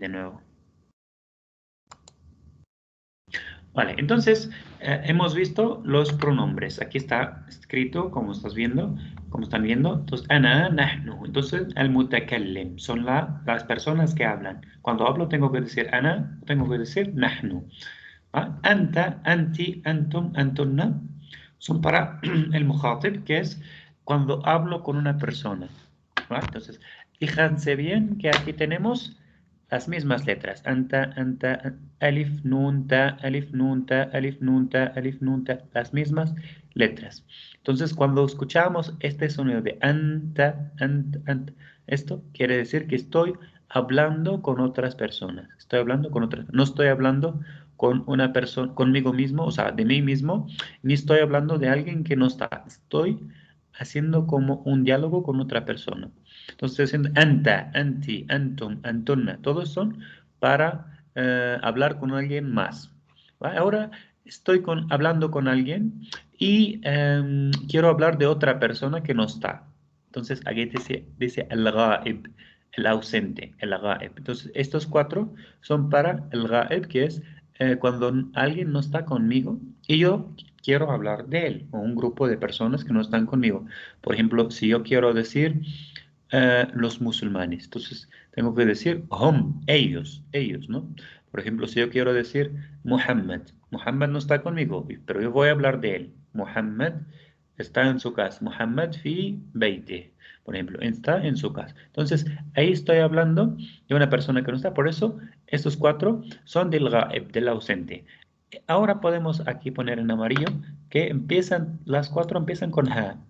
de nuevo. Vale, entonces hemos visto los pronombres. Aquí está escrito, como están viendo. Entonces, ana, nahnu. Entonces, al-mutakallim son las personas que hablan. Cuando hablo tengo que decir ana, tengo que decir nahnu. ¿Va? Anta, anti, antum, antunna son para el mukhatib, que es cuando hablo con una persona. ¿Va? Entonces, fíjense bien que aquí tenemos las mismas letras. Anta, anta, alif, nun, ta, alif, nun, ta, alif, nun, ta, alif, nun, ta. Las mismas letras. Entonces, cuando escuchamos este sonido de anta, anta, anta, esto quiere decir que estoy hablando con otras personas. Estoy hablando con otras. No estoy hablando con una persona, conmigo mismo, o sea, de mí mismo, ni estoy hablando de alguien que no está. Estoy haciendo como un diálogo con otra persona. Entonces, anta, anti, antum, antunna, todos son para hablar con alguien más. ¿Va? Ahora estoy hablando con alguien y quiero hablar de otra persona que no está. Entonces, aquí dice el-ghaib, el ausente, el ghaib. Entonces, estos cuatro son para el ghaib, que es cuando alguien no está conmigo y yo quiero hablar de él o un grupo de personas que no están conmigo. Por ejemplo, si yo quiero decir los musulmanes, entonces tengo que decir hum, ellos, ¿no? Por ejemplo, si yo quiero decir Muhammad, Muhammad no está conmigo, pero yo voy a hablar de él. Muhammad está en su casa. Muhammad fi beite, por ejemplo, está en su casa. Entonces, ahí estoy hablando de una persona que no está. Por eso, estos cuatro son del ghaib, del ausente. Ahora podemos aquí poner en amarillo que las cuatro empiezan con ha.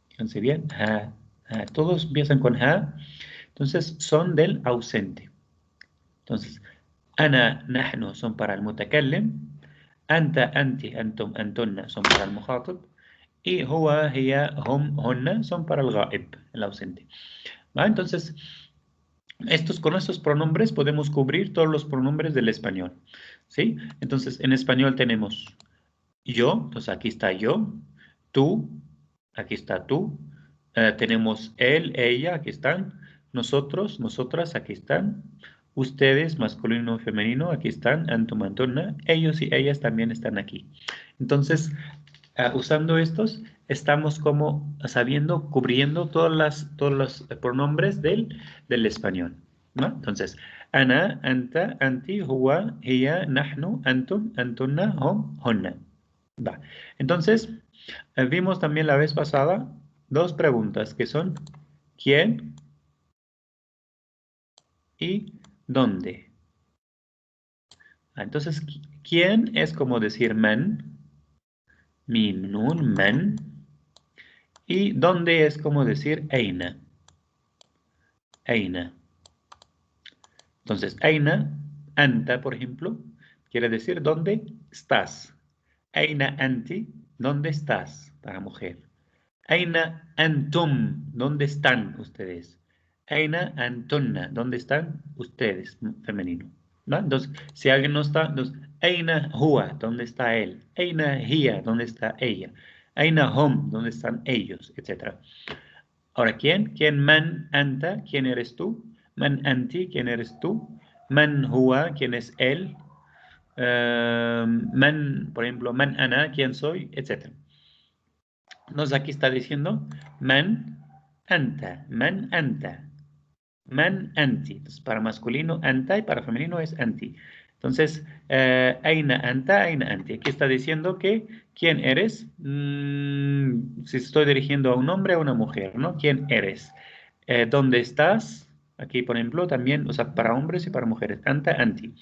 Fíjense bien, ha, ha. Todos empiezan con ha. Entonces, son del ausente. Entonces, ana, nahnu son para el mutakallim. Anta, anti, antum, antunna son para el mukhatib. Y huwa, hiya, hum, hunna son para el ghaib, el ausente. ¿Va? Entonces, con estos pronombres podemos cubrir todos los pronombres del español. ¿Sí? Entonces, en español tenemos yo, entonces aquí está yo, tú, aquí está tú, tenemos él, ella, aquí están, nosotros, nosotras, aquí están, ustedes, masculino, femenino, aquí están, antum, antuna, ellos y ellas también están aquí. Entonces, usando estos, estamos como sabiendo, cubriendo todos los pronombres del español, ¿no? Entonces, ana, anta, anti, huwa, hiya, nahnu, antum, antunna, hum, hunna. Va. Entonces, vimos también la vez pasada dos preguntas que son ¿quién y dónde? Entonces, ¿quién es como decir man? Mim, nun, man. Y dónde es como decir eina. Eina. Entonces, eina, anta, por ejemplo, quiere decir ¿dónde estás? Eina anti, ¿dónde estás? Para mujer. Aina antum, ¿dónde están ustedes? Aina antunna, ¿dónde están ustedes? Femenino. ¿No? Entonces, si alguien no está, entonces, Aina huwa, ¿dónde está él? Aina hiya, ¿dónde está ella? Aina hum, ¿dónde están ellos? Etcétera. Ahora, ¿quién? ¿Quién man anta? ¿Quién eres tú? Man anti, ¿quién eres tú? Man huwa, ¿quién es él? Man, por ejemplo, man ana, ¿quién soy? Etcétera. Entonces aquí está diciendo man anta, man anta, man anti. Entonces para masculino anta y para femenino es anti. Entonces, aina anta, aina anti. Aquí está diciendo que quién eres. Si estoy dirigiendo a un hombre o a una mujer, ¿no? ¿Quién eres? ¿Dónde estás? Aquí, por ejemplo, también, o sea, para hombres y para mujeres. Anta, anti.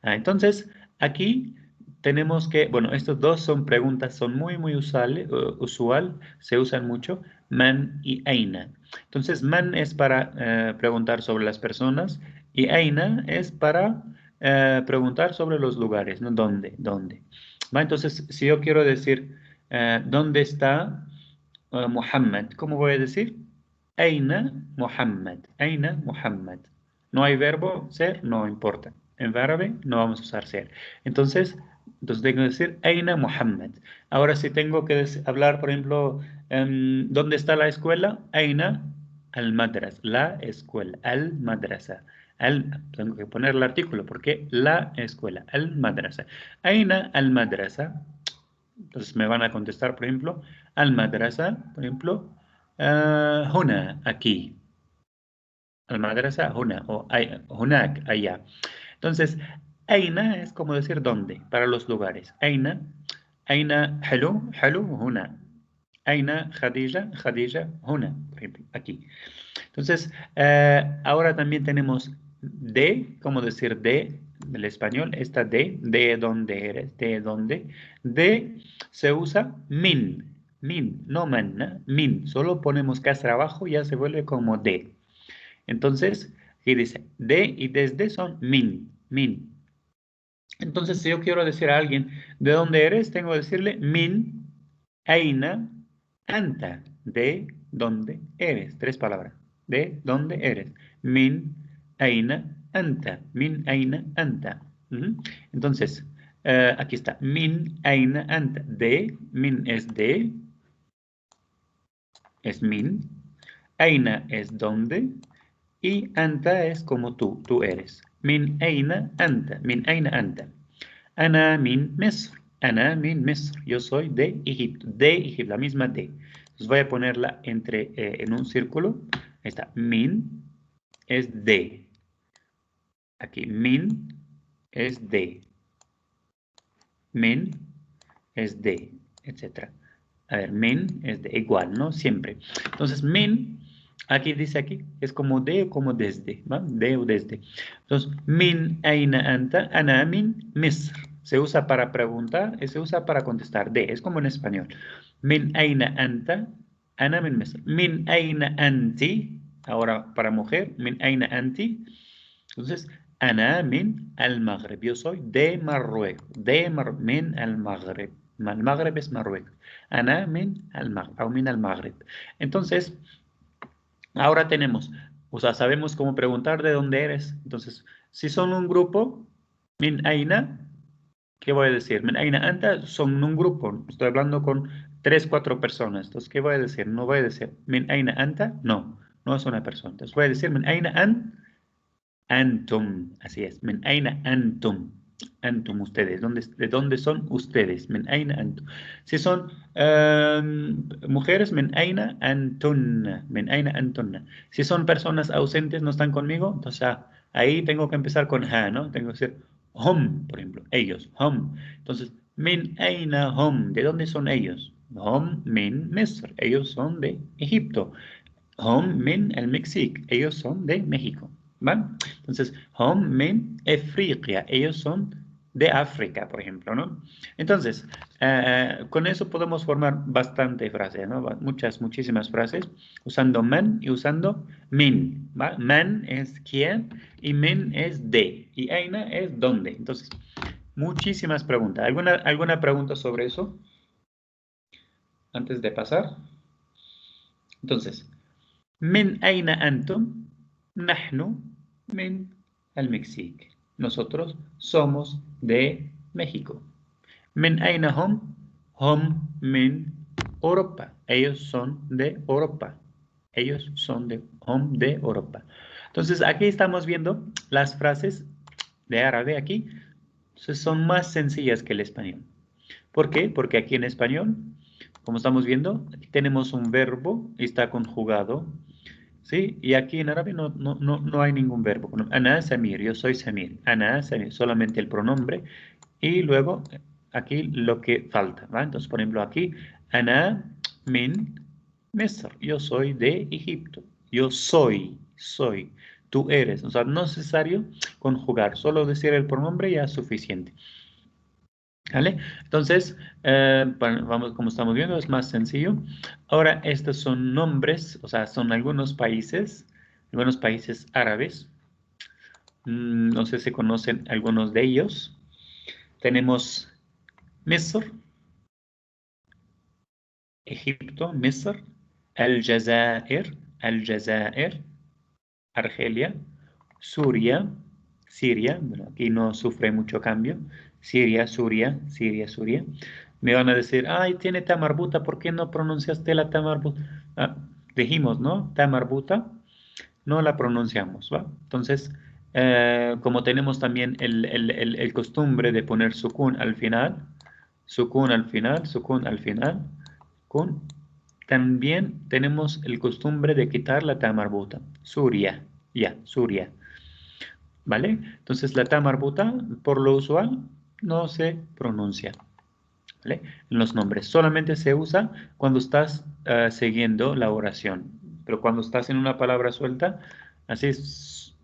Entonces, aquí tenemos que, bueno, estos dos son preguntas, son muy usual, se usan mucho, man y aina. Entonces, man es para preguntar sobre las personas y aina es para preguntar sobre los lugares, ¿no? ¿Dónde? ¿Va? Entonces, si yo quiero decir, ¿dónde está Muhammad? ¿Cómo voy a decir? Aina Muhammad. Aina Muhammad. No hay verbo ser, no importa. En árabe no vamos a usar ser. Entonces tengo que decir Aina Muhammad. Ahora si tengo que hablar, por ejemplo, ¿dónde está la escuela? Aina al-madras. La escuela. Al-madrasa. Tengo que poner el artículo porque la escuela, al-madrasa. Aina al-madrasa. Entonces me van a contestar, por ejemplo, al-madrasa, por ejemplo, huna, aquí. Al-madrasa, huna, o hunak, allá. Entonces, aina es como decir dónde, para los lugares. Aina halu, halu, huna. Aina Khadija, Khadija, huna, por ejemplo, aquí. Entonces, ahora también tenemos de, como decir de, del español, esta de dónde eres, de dónde. De se usa min, no man, ¿no? Min, solo ponemos casra abajo y ya se vuelve como de. Entonces, aquí dice de y desde son min. Entonces, si yo quiero decir a alguien de dónde eres, tengo que decirle min, aina, anta, de dónde eres. Tres palabras. De dónde eres. Min, aina, anta. Min, aina, anta. Entonces, aquí está. Min, aina, anta. De, min es min. Aina es dónde. Y anta es como tú eres. Min aina anta, min aina anta. Ana min Misr, ana min Misr. Yo soy de Egipto, la misma de. Entonces voy a ponerla en un círculo. Ahí está, min es de. Aquí, min es de. Min es de, etc. A ver, min es de igual, ¿no? Siempre. Entonces, min, aquí dice aquí, es como de o como desde, ¿va? De o desde. Entonces, min aina anta, ana min Misr. Se usa para preguntar y se usa para contestar. De, es como en español. Min aina anta, ana min Misr. Min aina anti, ahora para mujer, min aina anti. Entonces, ana min al-Maghreb. Yo soy de Marruecos. Min al-Maghreb. Al-Maghreb es Marruecos. Ana min al-Maghreb. O min al-Maghreb. Entonces, ahora tenemos, o sea, sabemos cómo preguntar de dónde eres. Entonces, si son un grupo, min aina, ¿qué voy a decir? Min aina anta, son un grupo. Estoy hablando con 3, 4 personas. Entonces, ¿qué voy a decir? No voy a decir min aina anta, no es una persona. Entonces, voy a decir min aina Antum, así es. Men aina antum. Antum, ustedes. ¿De dónde son ustedes? Men aina antum. Si son mujeres, men aina antunna. Men aina antunna. Si son personas ausentes, no están conmigo, entonces ahí tengo que empezar con ha, ¿no? Tengo que decir hum, por ejemplo. Ellos, hum. Entonces, min aina hum. ¿De dónde son ellos? Hum min Misr. Ellos son de Egipto. Hum min el México. Ellos son de México. ¿Vale? Entonces, hum min Afriqia. Ellos son de África, por ejemplo, ¿no? Entonces, con eso podemos formar bastante frases, ¿no? Muchísimas frases, usando man y usando min, ¿va? Man es quién y min es de, y aina es dónde. Entonces, muchísimas preguntas. ¿Alguna pregunta sobre eso antes de pasar? Entonces, min aina antum, nahnu min al-Mexique. Nosotros somos de México. Min aina hum, hum min Europa. Ellos son de Europa. Ellos son de hum de Europa. Entonces, aquí estamos viendo las frases de árabe aquí. Entonces, son más sencillas que el español. ¿Por qué? Porque aquí en español, como estamos viendo, aquí tenemos un verbo y está conjugado. ¿Sí? Y aquí en árabe no hay ningún verbo. Ana Samir, yo soy Samir. Ana Samir, solamente el pronombre. Y luego aquí lo que falta, ¿va? Entonces, por ejemplo, aquí, Ana min Misr. Yo soy de Egipto. Yo soy. Tú eres. O sea, no es necesario conjugar. Solo decir el pronombre ya es suficiente. ¿Vale? Entonces, vamos, como estamos viendo, es más sencillo. Ahora, estos son nombres, o sea, son algunos países árabes. No sé si conocen algunos de ellos. Tenemos Misr, Egipto, Misr, Al-Jazair, Argelia, Siria, bueno, aquí no sufre mucho cambio. Siria. Me van a decir, ay, tiene tamarbuta, ¿por qué no pronunciaste la tamarbuta? Dijimos, ¿no? Tamarbuta, no la pronunciamos, ¿va? Entonces, Como tenemos también el costumbre de poner sukun al final, sukun al final, sukun al final, kun, también tenemos el costumbre de quitar la ta marbuta, Suria, ya, Suria, ¿vale? Entonces la ta marbuta, por lo usual, no se pronuncia, ¿vale? En los nombres, solamente se usa cuando estás siguiendo la oración, pero cuando estás en una palabra suelta, así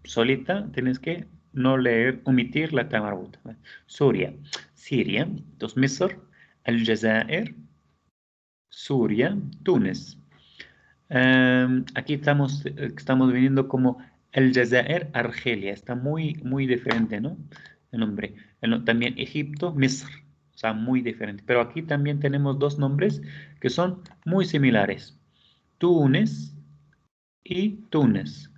solita, tienes que no leer, omitir la ta marbuta, ¿vale? Suria, Siria, entonces Misr, Aljazair, Suria, Túnez. Aquí estamos viendo como el Jazair, Argelia. Está muy, muy diferente, ¿no? El nombre. También Egipto, Misr. O sea, muy diferente. Pero aquí también tenemos dos nombres que son muy similares. Túnez y Túnez.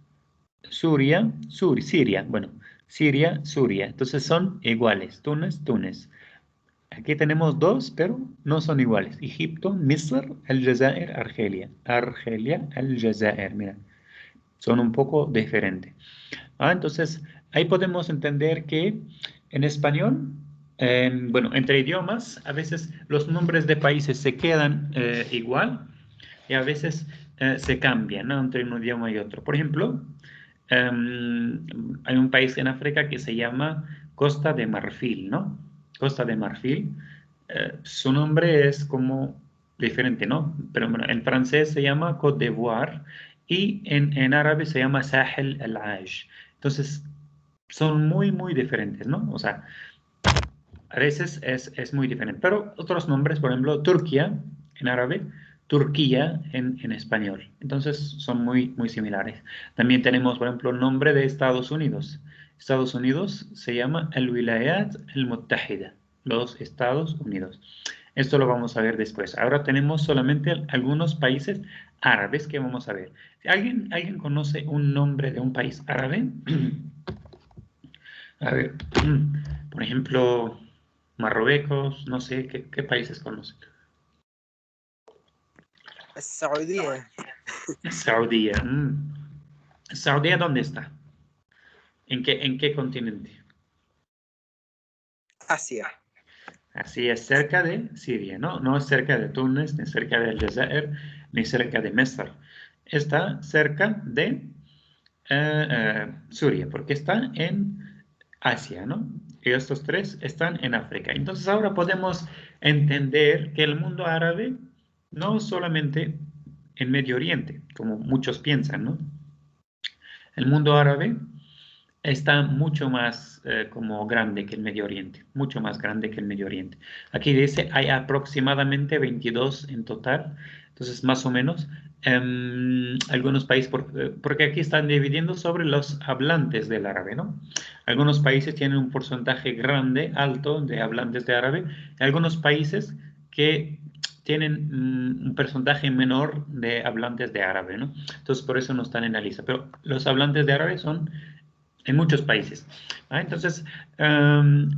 Siria. Bueno, Siria, Suria. Entonces son iguales. Túnez, Túnez. Aquí tenemos dos, pero no son iguales. Egipto, Misr, El Jazair, Argelia. Argelia, El Jazair. Mira, son un poco diferentes. Entonces, ahí podemos entender que en español, bueno, entre idiomas, a veces los nombres de países se quedan igual y a veces se cambian, ¿no? Entre un idioma y otro. Por ejemplo, hay un país en África que se llama Costa de Marfil, ¿no? Costa de Marfil. Su nombre es como diferente, ¿no? Pero bueno, en francés se llama Côte d'Ivoire y en árabe se llama Sahel al-Aj. Entonces, son muy, muy diferentes, ¿no? O sea, a veces es muy diferente. Pero otros nombres, por ejemplo, Turquía en árabe, Turquía en español. Entonces son muy, muy similares. También tenemos, por ejemplo, el nombre de Estados Unidos. Estados Unidos se llama el Wilayat al-Muttahida, los Estados Unidos. Esto lo vamos a ver después. Ahora tenemos solamente algunos países árabes que vamos a ver. Si alguien conoce un nombre de un país árabe, a ver, por ejemplo, Marruecos, no sé, ¿qué países conocen? السعودية. Saudía. ¿Saudía dónde está? ¿En qué continente? آسيا. Así es, cerca de Siria, ¿no? No es cerca de Túnez, ni cerca de Aljazair, ni cerca de Mesr. Está cerca de Suria, porque está en Asia, ¿no? Y estos tres están en África. Entonces ahora podemos entender que el mundo árabe no solamente en Medio Oriente, como muchos piensan, ¿no? El mundo árabe está mucho más como grande que el Medio Oriente, mucho más grande que el Medio Oriente. Aquí dice, hay aproximadamente 22 en total, entonces más o menos, algunos países, porque aquí están dividiendo sobre los hablantes del árabe, ¿no? Algunos países tienen un porcentaje grande, alto, de hablantes de árabe, y algunos países que tienen un porcentaje menor de hablantes de árabe, ¿no? Entonces por eso no están en la lista, pero los hablantes de árabe son en muchos países. Entonces,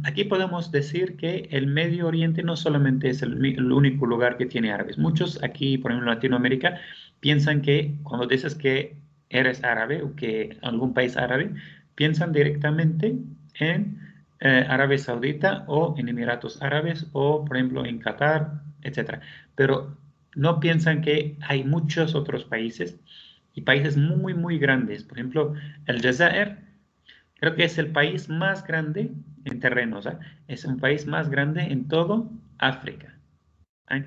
aquí podemos decir que el Medio Oriente no solamente es el único lugar que tiene árabes. Muchos aquí, por ejemplo, en Latinoamérica, piensan que cuando dices que eres árabe o que algún país árabe, piensan directamente en Arabia Saudita o en Emiratos Árabes o, por ejemplo, en Qatar, etcétera. Pero no piensan que hay muchos otros países y países muy, muy grandes. Por ejemplo, el Jazair creo que es el país más grande en terrenos, ¿ah? Es un país más grande en todo África.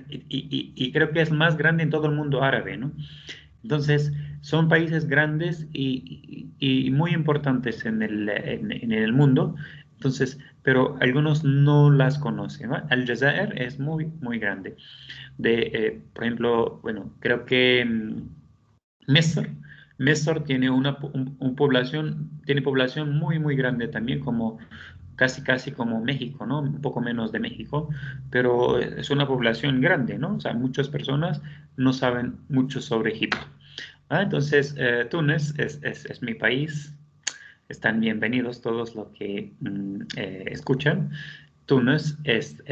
Y creo que es más grande en todo el mundo árabe, ¿no? Entonces, son países grandes y muy importantes en el mundo. Entonces, pero algunos no las conocen, ¿no? Aljazair es muy, muy grande. Por ejemplo, bueno, creo que Mesor, Mesor tiene tiene población muy, muy grande también, como casi, casi como México, ¿no? Un poco menos de México, pero es una población grande, ¿no? O sea, muchas personas no saben mucho sobre Egipto. Entonces, Túnez es mi país. Están bienvenidos todos los que escuchan. Túnez es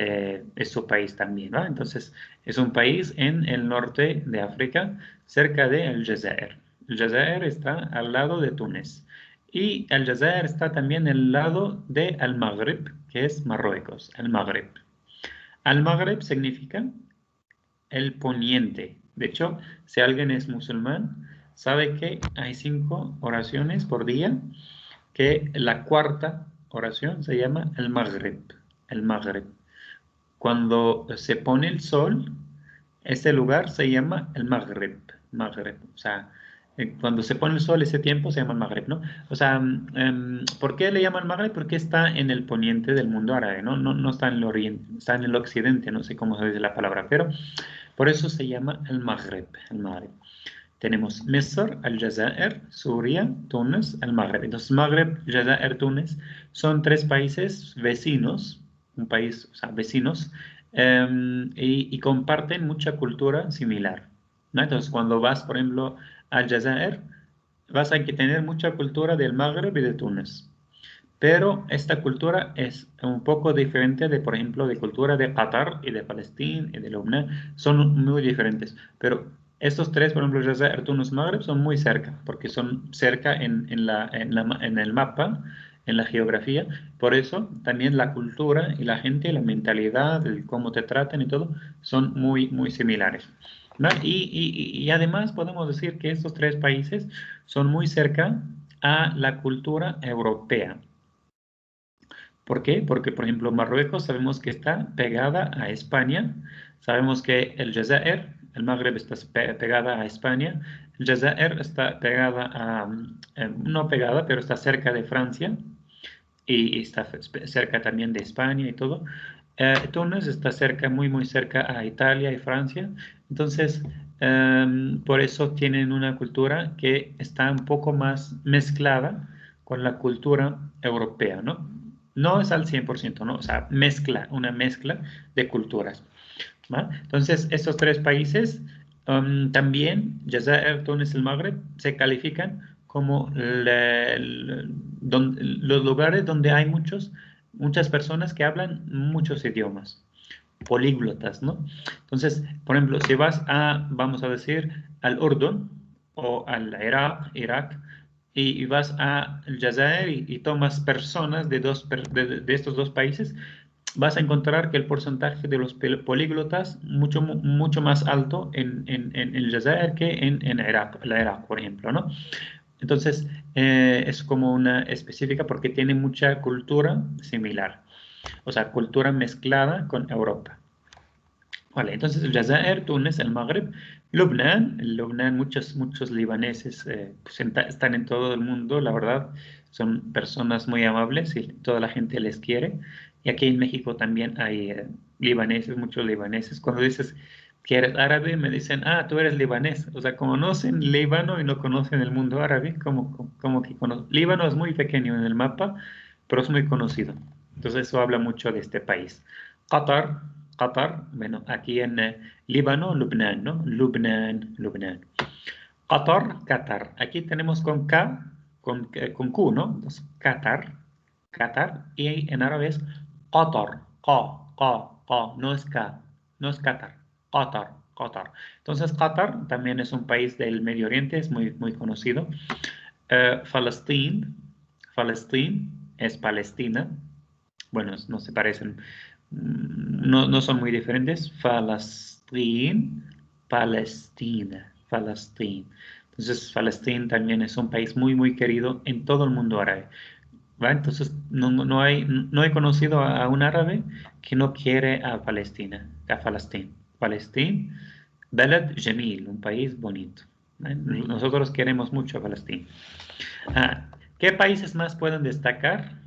su país también, ¿no? Entonces, es un país en el norte de África, cerca de El Jazair. El Jazair está al lado de Túnez. Y Al-Jazair está también al lado de Al-Maghrib, que es Marruecos, Al-Maghrib. Al-Maghrib significa el poniente. De hecho, si alguien es musulmán, sabe que hay 5 oraciones por día, que la cuarta oración se llama el Maghrib. El Maghrib. Cuando se pone el sol, ese lugar se llama el Maghrib. Maghrib. O sea, cuando se pone el sol, ese tiempo se llama el Maghrib, ¿no? O sea, ¿por qué le llaman Maghrib? Porque está en el poniente del mundo árabe, ¿no? No está en el oriente, está en el occidente, no sé cómo se dice la palabra, pero por eso se llama el Maghrib. El Maghrib. Tenemos Misr, Al-Jazair, Suria, Túnez, el Magreb. Entonces, Magreb, Jazair, Túnez son 3 países vecinos, un país, o sea, vecinos, y comparten mucha cultura similar, ¿no? Entonces, cuando vas, por ejemplo, al Jazair, vas a tener mucha cultura del Magreb y de Túnez. Pero esta cultura es un poco diferente de, por ejemplo, de cultura de Qatar y de Palestina y de Lubnan. Son muy diferentes. Pero estos 3, por ejemplo, Jazair, Túnez, Magreb, son muy cerca, porque son cerca en el mapa, en la geografía. Por eso también la cultura y la gente, la mentalidad, el cómo te tratan y todo, son muy, muy similares, ¿no? Y además podemos decir que estos 3 países son muy cerca a la cultura europea. ¿Por qué? Porque, por ejemplo, Marruecos sabemos que está pegada a España, sabemos que el Jazair, el Magreb está pegada a España, el Jazair está pegada a, no pegada, pero está cerca de Francia y está cerca también de España y todo. Túnez está cerca, muy, muy cerca a Italia y Francia, entonces, por eso tienen una cultura que está un poco más mezclada con la cultura europea, ¿no? No es al 100%, ¿no? O sea, una mezcla de culturas, ¿va? Entonces, estos 3 países también, Jazair, Túnez y el Magreb, se califican como los lugares donde hay muchas personas que hablan muchos idiomas, políglotas, ¿no? Entonces, por ejemplo, si vas vamos a decir, al Urdun o al Irak, y vas a Jazair y tomas personas de estos 2 países, vas a encontrar que el porcentaje de los políglotas mucho más alto en el Jazair que en Irak, por ejemplo, ¿no? Entonces, es como una específica porque tiene mucha cultura similar, o sea, cultura mezclada con Europa. Vale, entonces el Jazair, Túnez, el Magreb, Lubnan, muchos libaneses pues, están en todo el mundo, la verdad, son personas muy amables y toda la gente les quiere. Y aquí en México también hay libaneses, muchos libaneses. Cuando dices que eres árabe, me dicen, tú eres libanés. O sea, conocen Líbano y no conocen el mundo árabe, como que conocen. Líbano es muy pequeño en el mapa, pero es muy conocido. Entonces eso habla mucho de este país. Qatar, Qatar, bueno, aquí en Líbano, Lubnan, ¿no? Lubnan. Qatar. Aquí tenemos con K, con Q, ¿no? Entonces, Qatar, y en árabe es Qatar, Qa, no es K, no es Qatar. Entonces, Qatar también es un país del Medio Oriente, es muy, muy conocido. Palestina es Palestina. Bueno, no se parecen, no son muy diferentes. Palestina. Entonces, Palestina también es un país muy, muy querido en todo el mundo árabe, ¿va? Entonces, no he conocido a un árabe que no quiere a Palestina. Palestina, Balad Jamil, un país bonito, ¿va? Nosotros queremos mucho a Palestina. ¿Qué países más pueden destacar?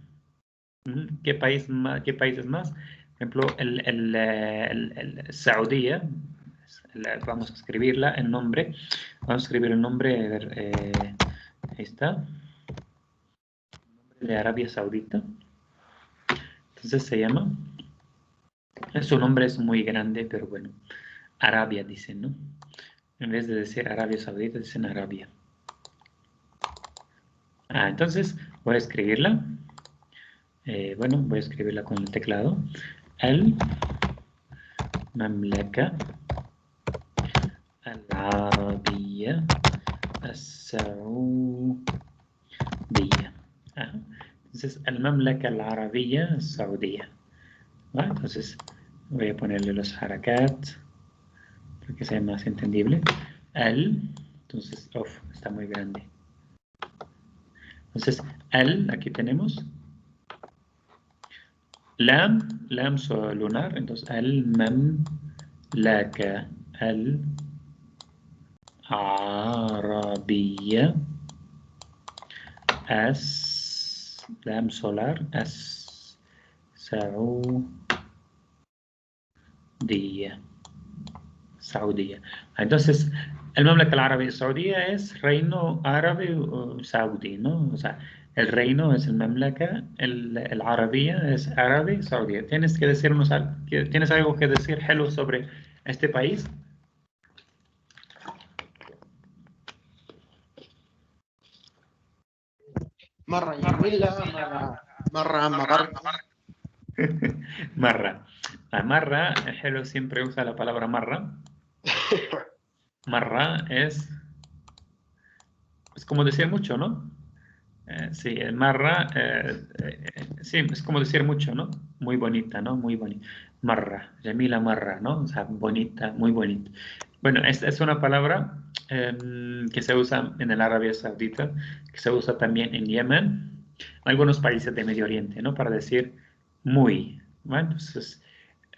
¿Qué países más? Por ejemplo, el Saudía, vamos a escribirla, el nombre. Vamos a escribir el nombre, a ver, ahí está, de Arabia Saudita. Entonces se llama, su nombre es muy grande, pero bueno, Arabia dicen, ¿no? En vez de decir Arabia Saudita, dicen Arabia. Entonces voy a escribirla. Bueno, voy a escribirla con el teclado. Mamlaka العربية السعودية. Ajá. Entonces, المملكة العربية السعودية. ¿Va? Entonces, voy a ponerle los harakat para que sea más entendible. Entonces, está muy grande. Entonces, aquí tenemos lam lunar, entonces المملكة العربية لام solar Saudía. Entonces, el Mamlaka Árabe Saudía es reino árabe saudí, ¿no? O sea, el reino es el Mamlaka, el Arabía es árabe Saudí. ¿Tienes que decirnos algo? ¿Tienes algo que decir, Hello, sobre este país? مرة يميلة مرة مغرب. Marra. Marra, Hello siempre usa la palabra marra. Marra es como decir mucho, ¿no? Sí, marra, sí, es como decir mucho, ¿no? Muy bonita, ¿no? Muy bonita. Marra, Jamila Marra, ¿no? O sea, bonita, muy bonita. Bueno, esta es una palabra que se usa en el Arabia Saudita, que se usa también en Yemen, en algunos países de Medio Oriente, ¿no? Para decir muy. Bueno, entonces,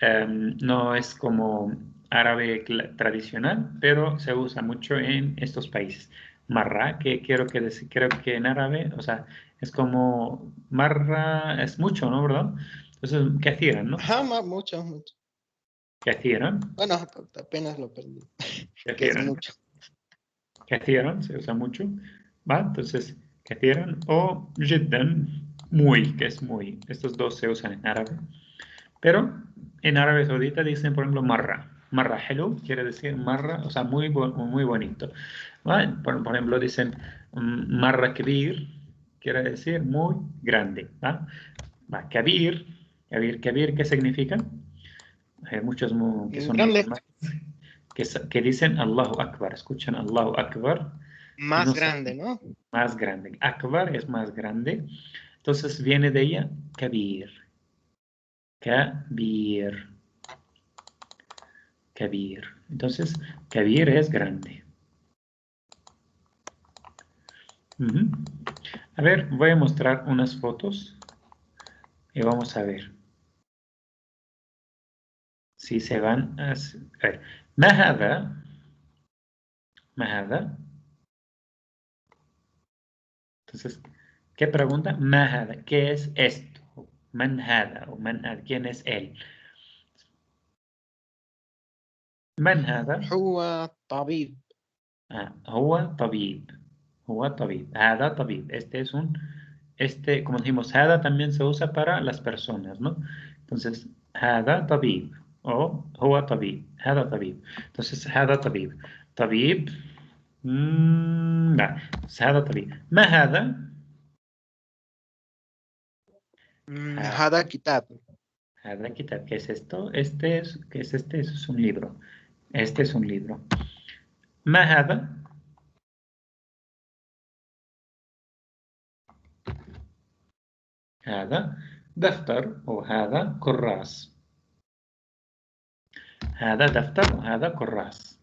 no es como árabe tradicional, pero se usa mucho en estos países. Marra, que quiero que decir, creo que en árabe, o sea, es como marra, es mucho, ¿no? ¿Verdad? Entonces, kathiran, ¿no? Ajá, mucho, mucho. Kathiran, Bueno, apenas lo perdí. Que es kathiran, mucho. kathiran, se usa mucho, ¿va? Entonces, kathiran o jiddan, muy, que es muy. Estos dos se usan en árabe. Pero en árabe saudita dicen, por ejemplo, marra. Marra hello quiere decir marra, o sea, muy bonito. ¿Va? Por ejemplo, dicen marra kabir, quiere decir muy grande. ¿Va? Va, kabir, kabir, ¿qué significa? Hay muchos que son Grande, musulmanes que dicen Allahu Akbar, escuchan Allahu Akbar y más no saben grande, ¿no? más grande. Akbar es más grande, entonces viene de ella kabir. Kabir. Kabir. Entonces, Kabir es grande. A ver, voy a mostrar unas fotos y vamos a ver si se van a ver. ما هذا؟ ما هذا؟ Entonces, ¿qué pregunta? ما هذا? ¿Qué es esto? من هذا? ¿O من هذا? ¿Quién es él? من هذا؟ هو طبيب. هو طبيب. هو طبيب. هذا طبيب. Como dijimos, هذا también se usa para las personas, ¿no? Entonces, هذا طبيب o هو طبيب. هذا طبيب. Entonces, هذا طبيب. طبيب. لا. هذا طبيب. ما هذا؟ هذا كتاب. هذا كتاب. ¿Qué es esto? ¿Qué es este? Eso es un libro. Este es un libro. ما هذا؟ هذا دفتر وهذا كراس. هذا دفتر وهذا كراس.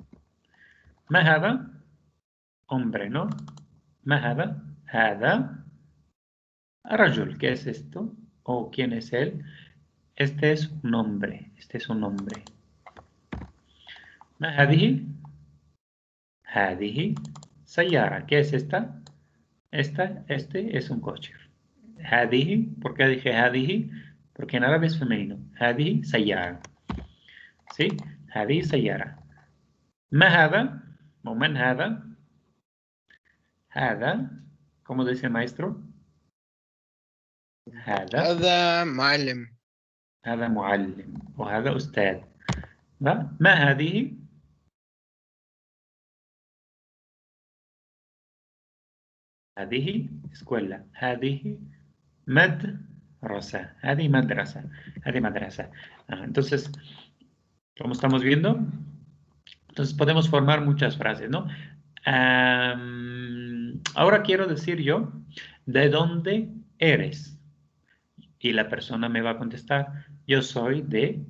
ما هذا؟ hombre, ¿no? ما هذا؟ هذا رجل. ¿Qué es esto? ¿O quién es él? Este es un hombre. Este es un hombre. ما هذه؟ هذه سيارة. ¿Qué es esta? Este es un coche. هذه, ¿por qué dije هذه? Porque en árabe es femenino. هذه سيارة. ¿Sí? هذه سيارة. ما هذا؟ ¿O من هذا؟ هذا, ¿cómo dice el maestro? هذا معلم. هذا معلم وهذا أستاذ. ما هذه؟ هذه escuela. هذه مدرسة. هذه مدرسة. هذه مدرسة. Entonces, como estamos viendo, entonces podemos formar muchas frases, ¿no? Ahora quiero decir yo de dónde eres? Y la persona me va a contestar, yo soy de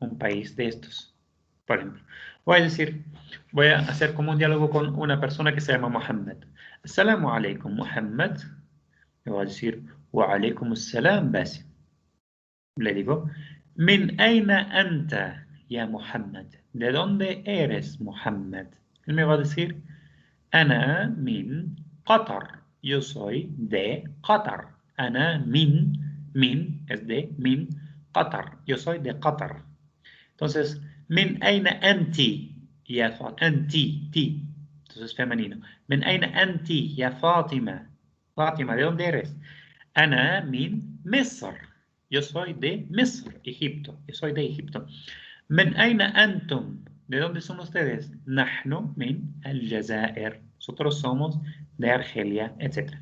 un país de estos. Por ejemplo, voy a hacer como un diálogo con una persona que se llama Mohammed. Assalamu alaikum, Mohammed. Me va a decir, wa alaikum assalam, Basim. Le digo, Min aina anta, ya Muhammad. ¿De dónde eres, Muhammad? Él me va a decir, Ana min Qatar. Yo soy de Qatar. Ana min es de min Qatar. Yo soy de Qatar. Entonces, min aina anti, ya Fatima. Anti, ti. Entonces, femenino. Min aina anti, ya Fatima. Fatima, ¿de dónde eres? Ana min Misr. Yo soy de Misr, Egipto. Yo soy de Egipto. من أين أنتم? ¿De dónde son ustedes? نحن من الجزائر. Nosotros somos de Argelia, etc.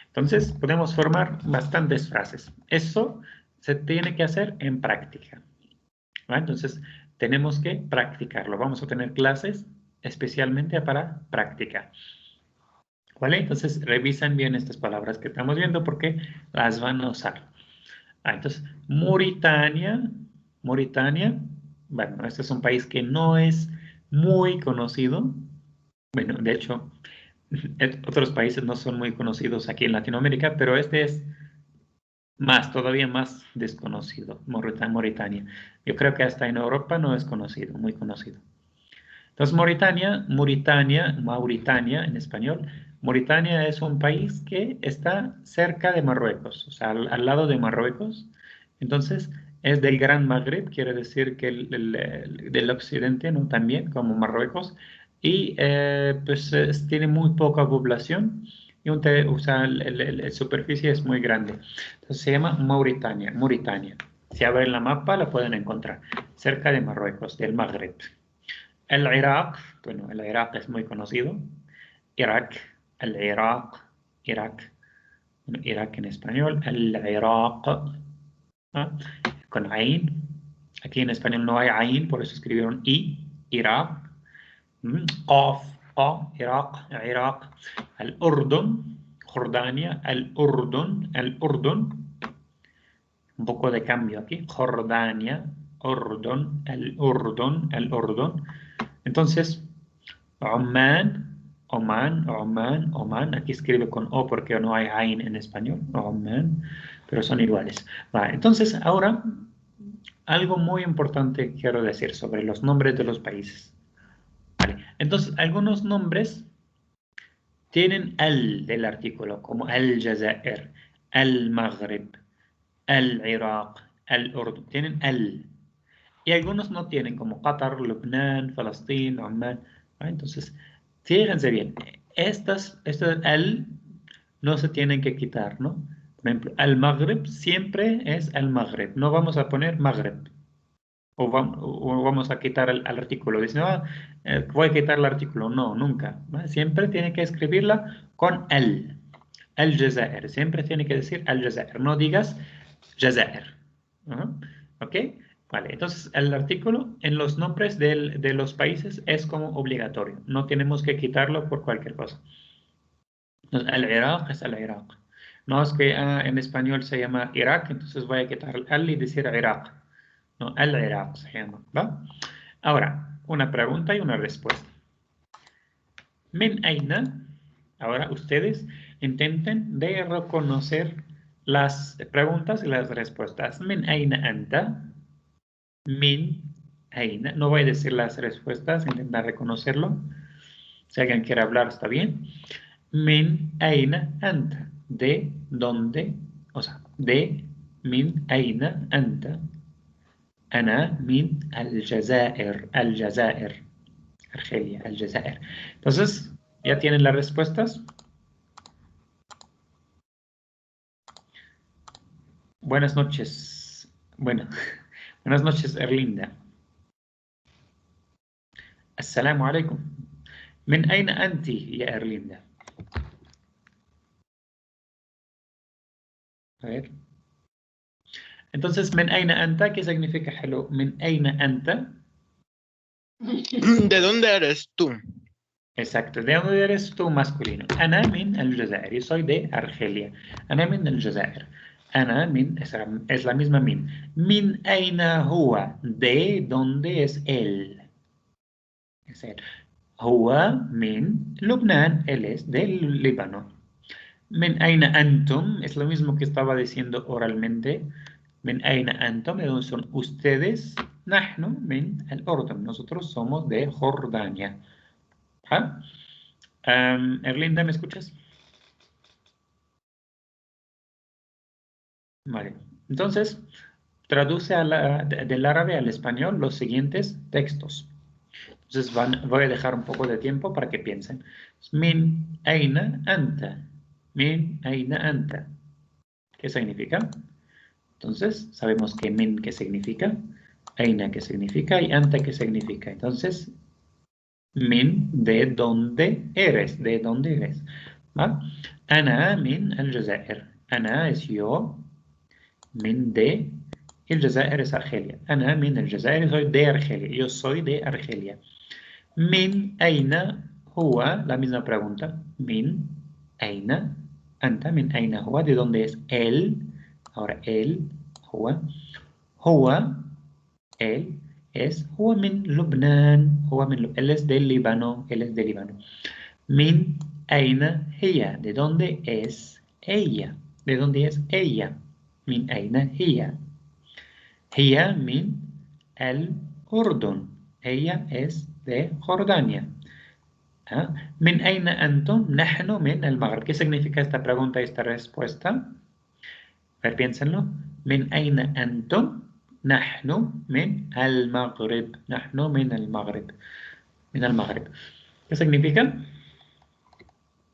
Entonces, podemos formar bastantes frases. Eso se tiene que hacer en práctica. ¿Vale? Entonces, tenemos que practicarlo. Vamos a tener clases especialmente para práctica. ¿Vale? Entonces, revisan bien estas palabras que estamos viendo porque las van a usar. Entonces, Mauritania, bueno, este es un país que no es muy conocido. Bueno, de hecho, otros países no son muy conocidos aquí en Latinoamérica, pero este es todavía más desconocido, Mauritania. Yo creo que hasta en Europa no es conocido, muy conocido. Entonces, Mauritania en español. Mauritania es un país que está cerca de Marruecos, o sea, al lado de Marruecos. Entonces, es del Gran Magreb, quiere decir que del occidente, ¿no? También, como Marruecos. Y pues tiene muy poca población y o sea, la superficie es muy grande. Entonces, se llama Mauritania. Si abren la mapa, la pueden encontrar, cerca de Marruecos, del Magreb. El Irak, bueno, el Irak es muy conocido. Irak, el Irak, bueno, Irak en español, el Irak, ¿ah? Con Ain. Aquí en español no hay Ain, por eso escribieron I, Irak. Qaf, Irak. El Urdun, Jordania, el Urdun. Un poco de cambio aquí. Jordania, el Urdun. Entonces, Oman. Aquí escribe con O porque no hay Ain en español. Oman, pero son iguales. Vale, entonces, ahora, algo muy importante quiero decir sobre los nombres de los países. Vale, entonces, algunos nombres tienen al del artículo, como Al-Jazair, Al-Maghrib, Al-Iraq, Al-Urdun. Tienen al. Y algunos no tienen, como Qatar, Lubnan, Palestina, Oman. ¿Vale? Entonces, fíjense bien, estas al no se tienen que quitar, ¿no? Por ejemplo, al-Maghrib siempre es al-Maghrib. No vamos a poner Maghreb. O vamos a quitar al artículo. Dicen, voy a quitar el artículo. No, nunca. ¿Vale? Siempre tiene que escribirla con al. Al-Jazair. Siempre tiene que decir al-Jazair. No digas Jazair. ¿Ok? Vale, entonces el artículo en los nombres de los países es como obligatorio. No tenemos que quitarlo por cualquier cosa. Entonces, el Irak es el Irak. No es que en español se llama Irak, entonces voy a quitar el al y decir Irak. No, el Irak se llama, ¿va? Ahora, una pregunta y una respuesta. Min aina. Ahora ustedes intenten de reconocer las preguntas y las respuestas. Min aina anta. Min aina. No voy a decir las respuestas, intentar reconocerlo. Si alguien quiere hablar, está bien. Min aina anta. ¿De dónde? O sea, de min aina anta. Ana min al-Jazair. Al-Jazair. Argelia, al-Jazair. Entonces, ¿ya tienen las respuestas? Buenas noches. Bueno, buenas noches, Erlinda. Assalamu alaikum. ¿Min aina anti, ya Erlinda? A ver. Entonces, ¿min aina anta? ¿Qué significa hello? ¿Min aina anta? ¿De dónde eres tú? Exacto. ¿De dónde eres tú masculino? أنا من الجزائر. Yo soy de Argelia. أنا من الجزائر. أنا من es la misma min. من أين هو? ¿De dónde es él? Es él. هو من لبنان. Él es del Líbano. من أين أنتم? Es lo mismo que estaba diciendo oralmente. من أين أنتم? ¿De dónde son ustedes? نحن من الأردن. Nosotros somos de Jordania. ¿Ah? Erlinda, ¿me escuchas? Vale. Entonces, traduce del árabe al español los siguientes textos. Entonces, voy a dejar un poco de tiempo para que piensen. Min aina anta. Min aina anta. ¿Qué significa? Entonces, sabemos que min, ¿qué significa? Aina, ¿qué significa? Y anta, ¿qué significa? Entonces, min, ¿de dónde eres? ¿De dónde eres? ¿Va? Ana min al-Jazair. Ana es yo. Min de الجزائر es Argelia. أنا من الجزائر. Soy de Argelia. Yo soy de Argelia. من أين هو? La misma pregunta. من أين أنت? من أين هو? ¿De dónde es él? Ahora él, هو. هو, él es هو من لبنان. هو من él es del Líbano. Él es del Líbano. من أين هي? ¿De dónde es ella? ¿De dónde es ella? من أين هي? هي من الأردن. Ella es de Jordania. ¿Ah? ¿من أين أنتم? نحن من المغرب. ¿Qué significa esta pregunta y esta respuesta? A ver, piénsenlo. ¿من أين أنتم? نحن من المغرب. نحن من المغرب. من المغرب. ¿Qué significa?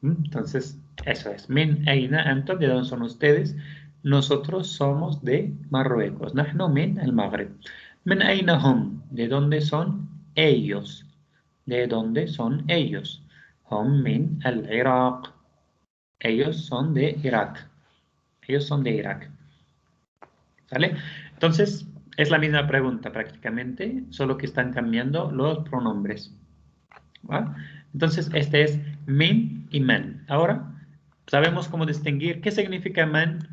Entonces, eso es. ¿من أين أنتم? ¿De dónde son ustedes? Nosotros somos de Marruecos. نحن من المغرب. ¿من أين هم? ¿De dónde son ellos? ¿De dónde son ellos? هم من العراق. Ellos son de Irak. Ellos son de Irak. ¿Sale? Entonces, es la misma pregunta prácticamente, solo que están cambiando los pronombres. ¿Va? Entonces, este es min y man. Ahora, sabemos cómo distinguir qué significa man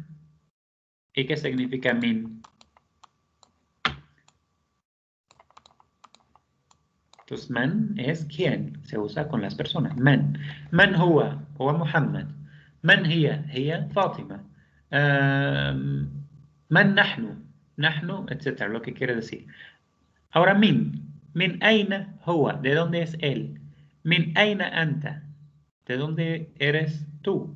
y qué significa min. Entonces, man es quién, se usa con las personas. Man. Man huwa Muhammad. Man hiya Fatima. Man nahnu, etc. Lo que quiere decir. Ahora, min aina huwa, ¿de dónde es él? Min aina anta, ¿de dónde eres tú?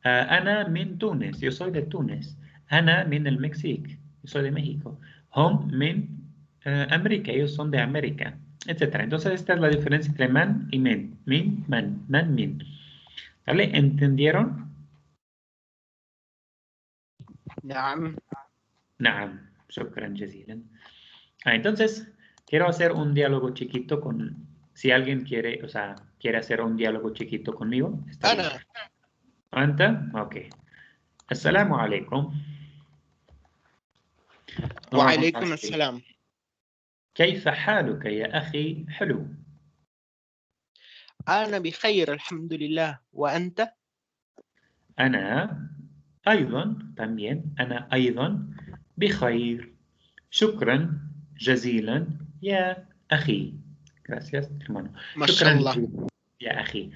Ana min Túnez, yo soy de Túnez. Ana min el México, yo soy de México. Hom min América, ellos son de América, etc. Entonces esta es la diferencia entre man y min. Min, man, min. ¿Vale? ¿Entendieron? نعم. Naam, shukran jazilan. Entonces, quiero hacer un diálogo chiquito con, si alguien quiere, o sea, quiere hacer un diálogo chiquito conmigo, está bien. أنا. ¿Anta? Ok. Assalamu alaikum. Vamos a وعليكم escribir. السلام. كيف حالك يا أخي؟ حلو. أنا بخير الحمد لله، وأنت؟ أنا أيضا también أنا أيضا بخير. شكرا جزيلا يا أخي. Gracias, hermano. ما شاء شكرا الله. جزيلا يا أخي.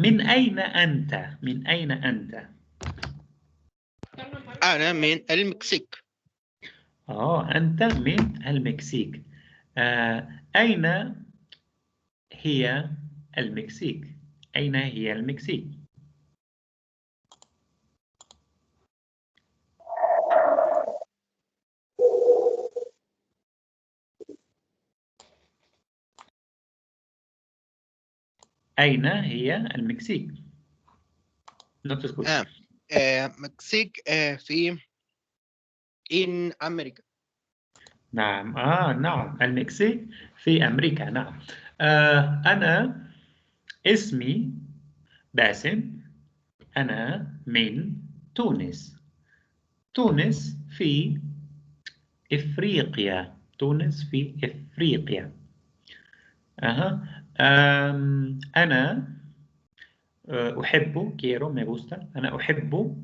من أين أنت؟ من أين أنت؟ أنا من المكسيك. أنت من المكسيك. أين هي المكسيك؟ أين هي المكسيك؟ أين هي المكسيك؟ No te escucho. مكسيك في in أمريكا. نعم نعم المكسيك في أمريكا. نعم. أنا اسمي باسم. أنا من تونس. تونس في إفريقيا. تونس في إفريقيا. أنا أحب quiero me gusta أنا أحب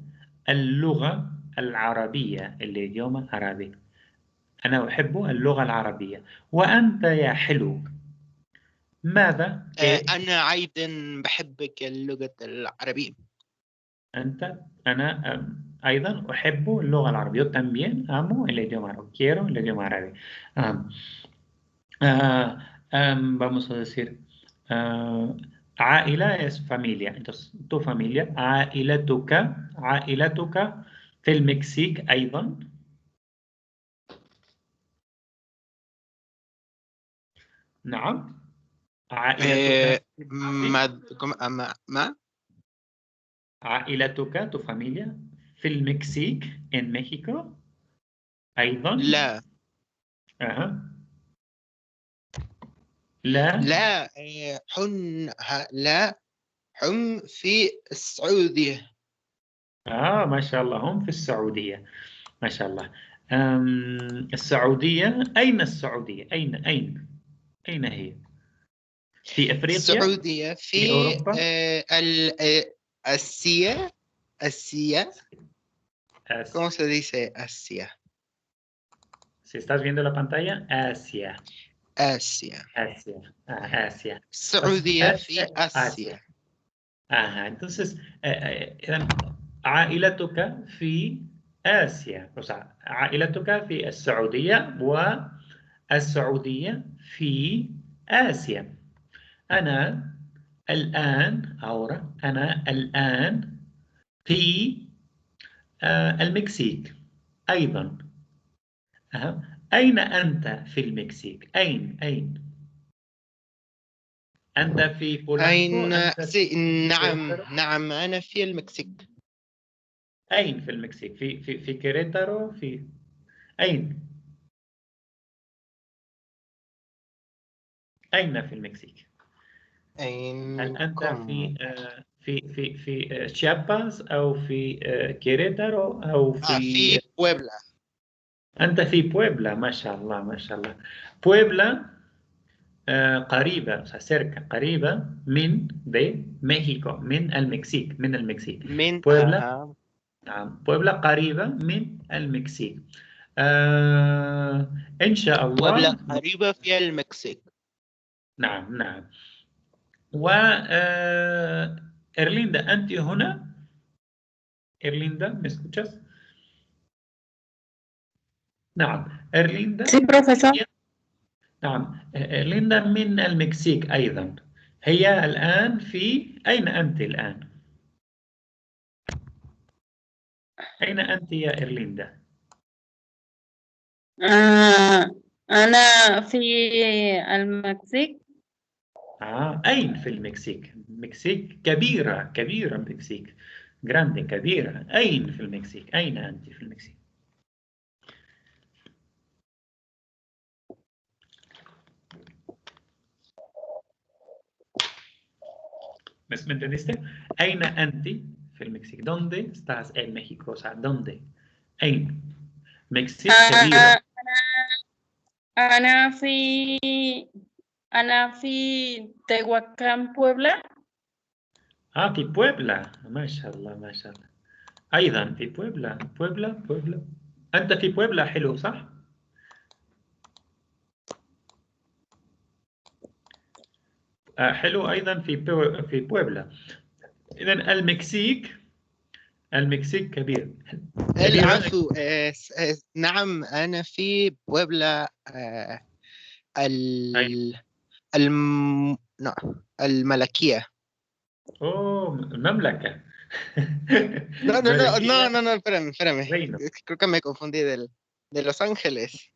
اللغة العربية الإديوم عربي أنا أحب اللغة العربية وأنت يا حلو ماذا أنا أيضا بحبك اللغة العربية. أنا أيضا أحب اللغة العربية. Yo también amo el idioma árabe. Quiero el idioma árabe. Vamos a decir, عائلة es familia. Entonces, tu familia. عائلتك في المكسيك أيضا. نعم. عائلتك في المكسيك. ما عائلتك tu familia في المكسيك en México أيضا. لا لا لا لا هم في السعودية. ما شاء الله هم في السعودية ما شاء الله. السعودية أين السعودية أين هي في أفريقيا السعودية في في أوروبا آسيا. ¿Cómo se dice Asia? Si estás viendo la pantalla Asia آسيا. Asia السعودية في Asia. آسيا. Entonces عائلتك في آسيا o sea عائلتك في السعودية والسعودية في آسيا. أنا الآن في المكسيك أيضا. أين أنت في المكسيك؟ أين؟ أنت في بولانكو؟ أنت في نعم أنا في المكسيك. أين في المكسيك؟ في كيريتارو؟ أين؟ أين في المكسيك؟ هل أنت في شياباس أو في كيريتارو أو في بويبلا. أنت في بويبلا ما شاء الله ما شاء الله. بويبلا قريبة cerca قريبة من مكسيكو من المكسيك بويبلا. نعم بويبلا قريبة من المكسيك. إن شاء الله بويبلا قريبة في المكسيك. نعم و إرليندا أنت هنا؟ إرليندا ¿me escuchas؟ نعم إرليندا Sí, profesor. نعم إرليندا من المكسيك أيضا. هي الآن أين أنت الآن؟ أين أنت يا إرليندا؟ أنا في المكسيك. أين في المكسيك؟ المكسيك كبيرة المكسيك جراندي كبيرة. أين في المكسيك؟ أين أنت في المكسيك؟ ¿Me entendiste? أين أنت في المكسيك؟ ¿Dónde estás en México? O sea, ¿dónde؟ أين؟ مكسيك كبيرة. أنا في Tehuacán, Puebla. في بويبلا ما شاء الله أيضا في بويبلا. أنت في بويبلا حلو صح؟ حلو أيضا في بويبلا. إذا المكسيك كبير. العفو. نعم أنا في بويبلا. الملكية. المملكة. No, espérame. Reino. Creo que me confundí de Los Ángeles.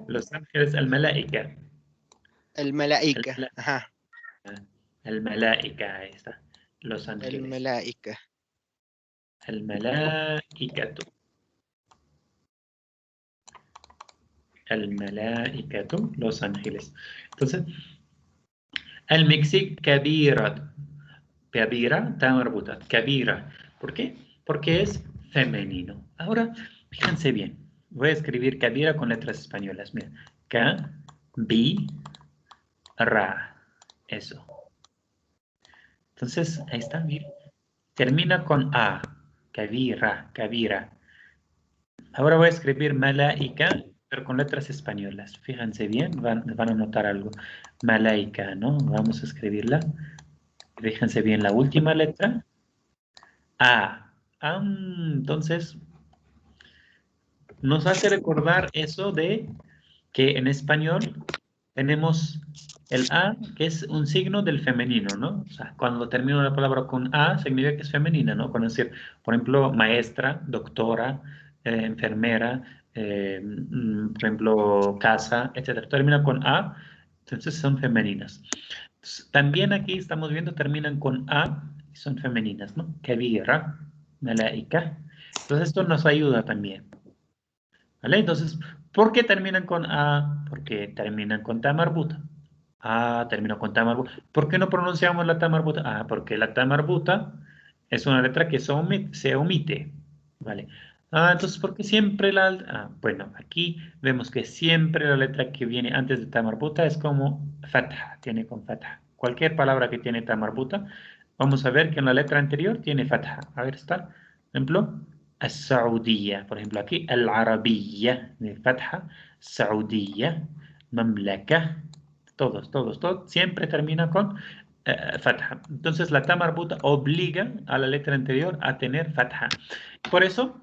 Los Ángeles الملائكة. الملائكة. الملائكة ahí está. Los Ángeles. الملائكة. الملائكة Los Ángeles. Entonces, المكسيك كبيرة está marbuta, كبيرة. ¿Por qué? Porque es femenino. Ahora, fíjense bien. Voy a escribir كبيرة con letras españolas. Mira, ra. Eso. Entonces, ahí está, miren. Termina con a. Kabira, kabira. Ahora voy a escribir malaika, pero con letras españolas. Fíjense bien, van a notar algo. Malaika, ¿no? Vamos a escribirla. Fíjense bien la última letra. A. Entonces, nos hace recordar eso de que en español tenemos el A, que es un signo del femenino, ¿no? O sea, cuando termina una palabra con A, significa que es femenina, ¿no? Cuando decir, por ejemplo, maestra, doctora, enfermera, por ejemplo, casa, etcétera. Termina con A, entonces son femeninas. También aquí estamos viendo, terminan con A, y son femeninas, ¿no? Kabira, malaika. Entonces esto nos ayuda también. ¿Vale? Entonces, ¿por qué terminan con A? Porque terminan con ta marbuta. A terminó con ta marbuta. ¿Por qué no pronunciamos la ta marbuta? Ah, porque la ta marbuta es una letra que se omite. ¿Vale? Entonces, ¿por qué siempre bueno, aquí vemos que siempre la letra que viene antes de ta marbuta es como fatha, tiene con fatha. Cualquier palabra que tiene ta marbuta, vamos a ver que en la letra anterior tiene fatha. A ver, está. Por ejemplo, السعودية. Por ejemplo, aquí العربية de fatha, Saudiyya, Mamlaka, todos, siempre termina con fatha. Entonces la ta marbuta obliga a la letra anterior a tener fatha. Por eso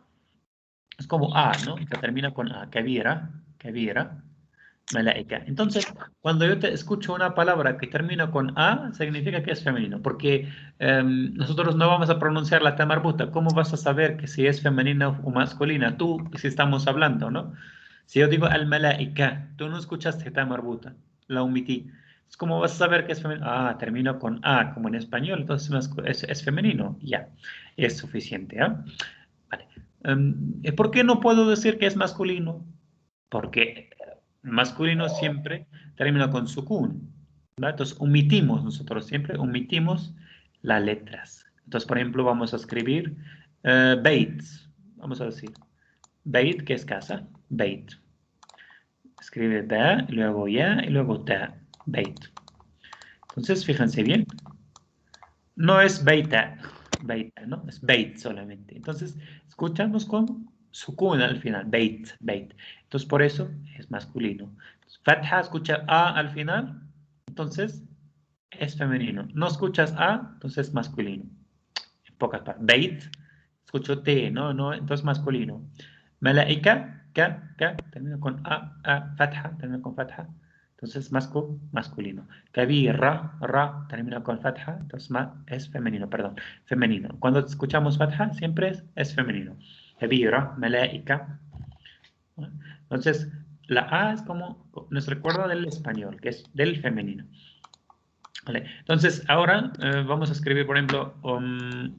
es como A, ¿no? Que termina con A, kabira, kabira, malaika. Entonces, cuando yo te escucho una palabra que termina con A, significa que es femenino, porque nosotros no vamos a pronunciar la ta marbuta. ¿Cómo vas a saber que si es femenina o masculina? Tú, si estamos hablando, ¿no? Si yo digo al malaika, tú no escuchaste ta marbuta, la omití. ¿Cómo vas a saber que es femenino? Termina con A, como en español, entonces es femenino. Ya, es suficiente, ¿ah? Vale. ¿Por qué no puedo decir que es masculino? Porque masculino siempre termina con sukun, ¿verdad? Entonces omitimos, nosotros siempre omitimos las letras. Entonces, por ejemplo, vamos a escribir beit. Vamos a decir beit, que es casa, beit. Escribe ba, y luego ya, y luego ta, beit. Entonces, fíjense bien. No es beita, ¿no? Es beit solamente. Entonces, escuchamos con sukun al final, beit, beit. Entonces, por eso es masculino. Fatha escucha A al final, entonces es femenino. No escuchas A, entonces es masculino. En pocas palabras. Beit, escucho T, no, entonces masculino. Malaika, ka, termina con fatha, termina con fatha. Entonces, masculino. Kabir, ra, termina con fatha, entonces es femenino, perdón, femenino. Cuando escuchamos fatha, siempre es femenino. Kabira, malaika. Entonces, la A es como nos recuerda del español, que es del femenino. Vale. Entonces, ahora vamos a escribir, por ejemplo,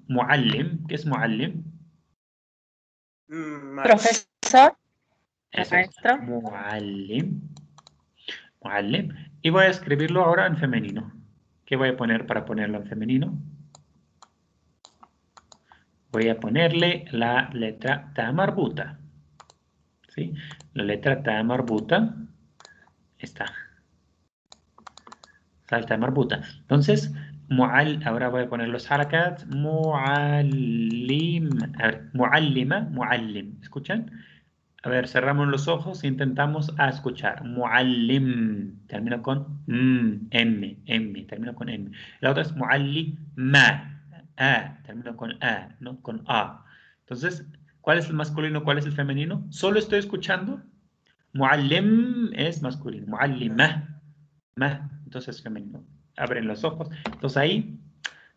muallim. ¿Qué es muallim? Profesor, Eso es, maestro. muallim. Muallim. Y voy a escribirlo ahora en femenino. ¿Qué voy a poner para ponerlo en femenino? Voy a ponerle la letra ta marbuta. ¿Sí? La letra ta marbuta está. Salta marbuta. Entonces, ahora voy a poner los harakat. Muallim. A ver, muallima, muallim. ¿Escuchan? A ver, cerramos los ojos e intentamos escuchar. Muallim. Termina con M. Termina con M. La otra es muallima. Termina con ¿no? Con A. Entonces, ¿cuál es el masculino? ¿Cuál es el femenino? Solo estoy escuchando. Muallim es masculino. Muallima. Entonces femenino. Abren los ojos. Entonces ahí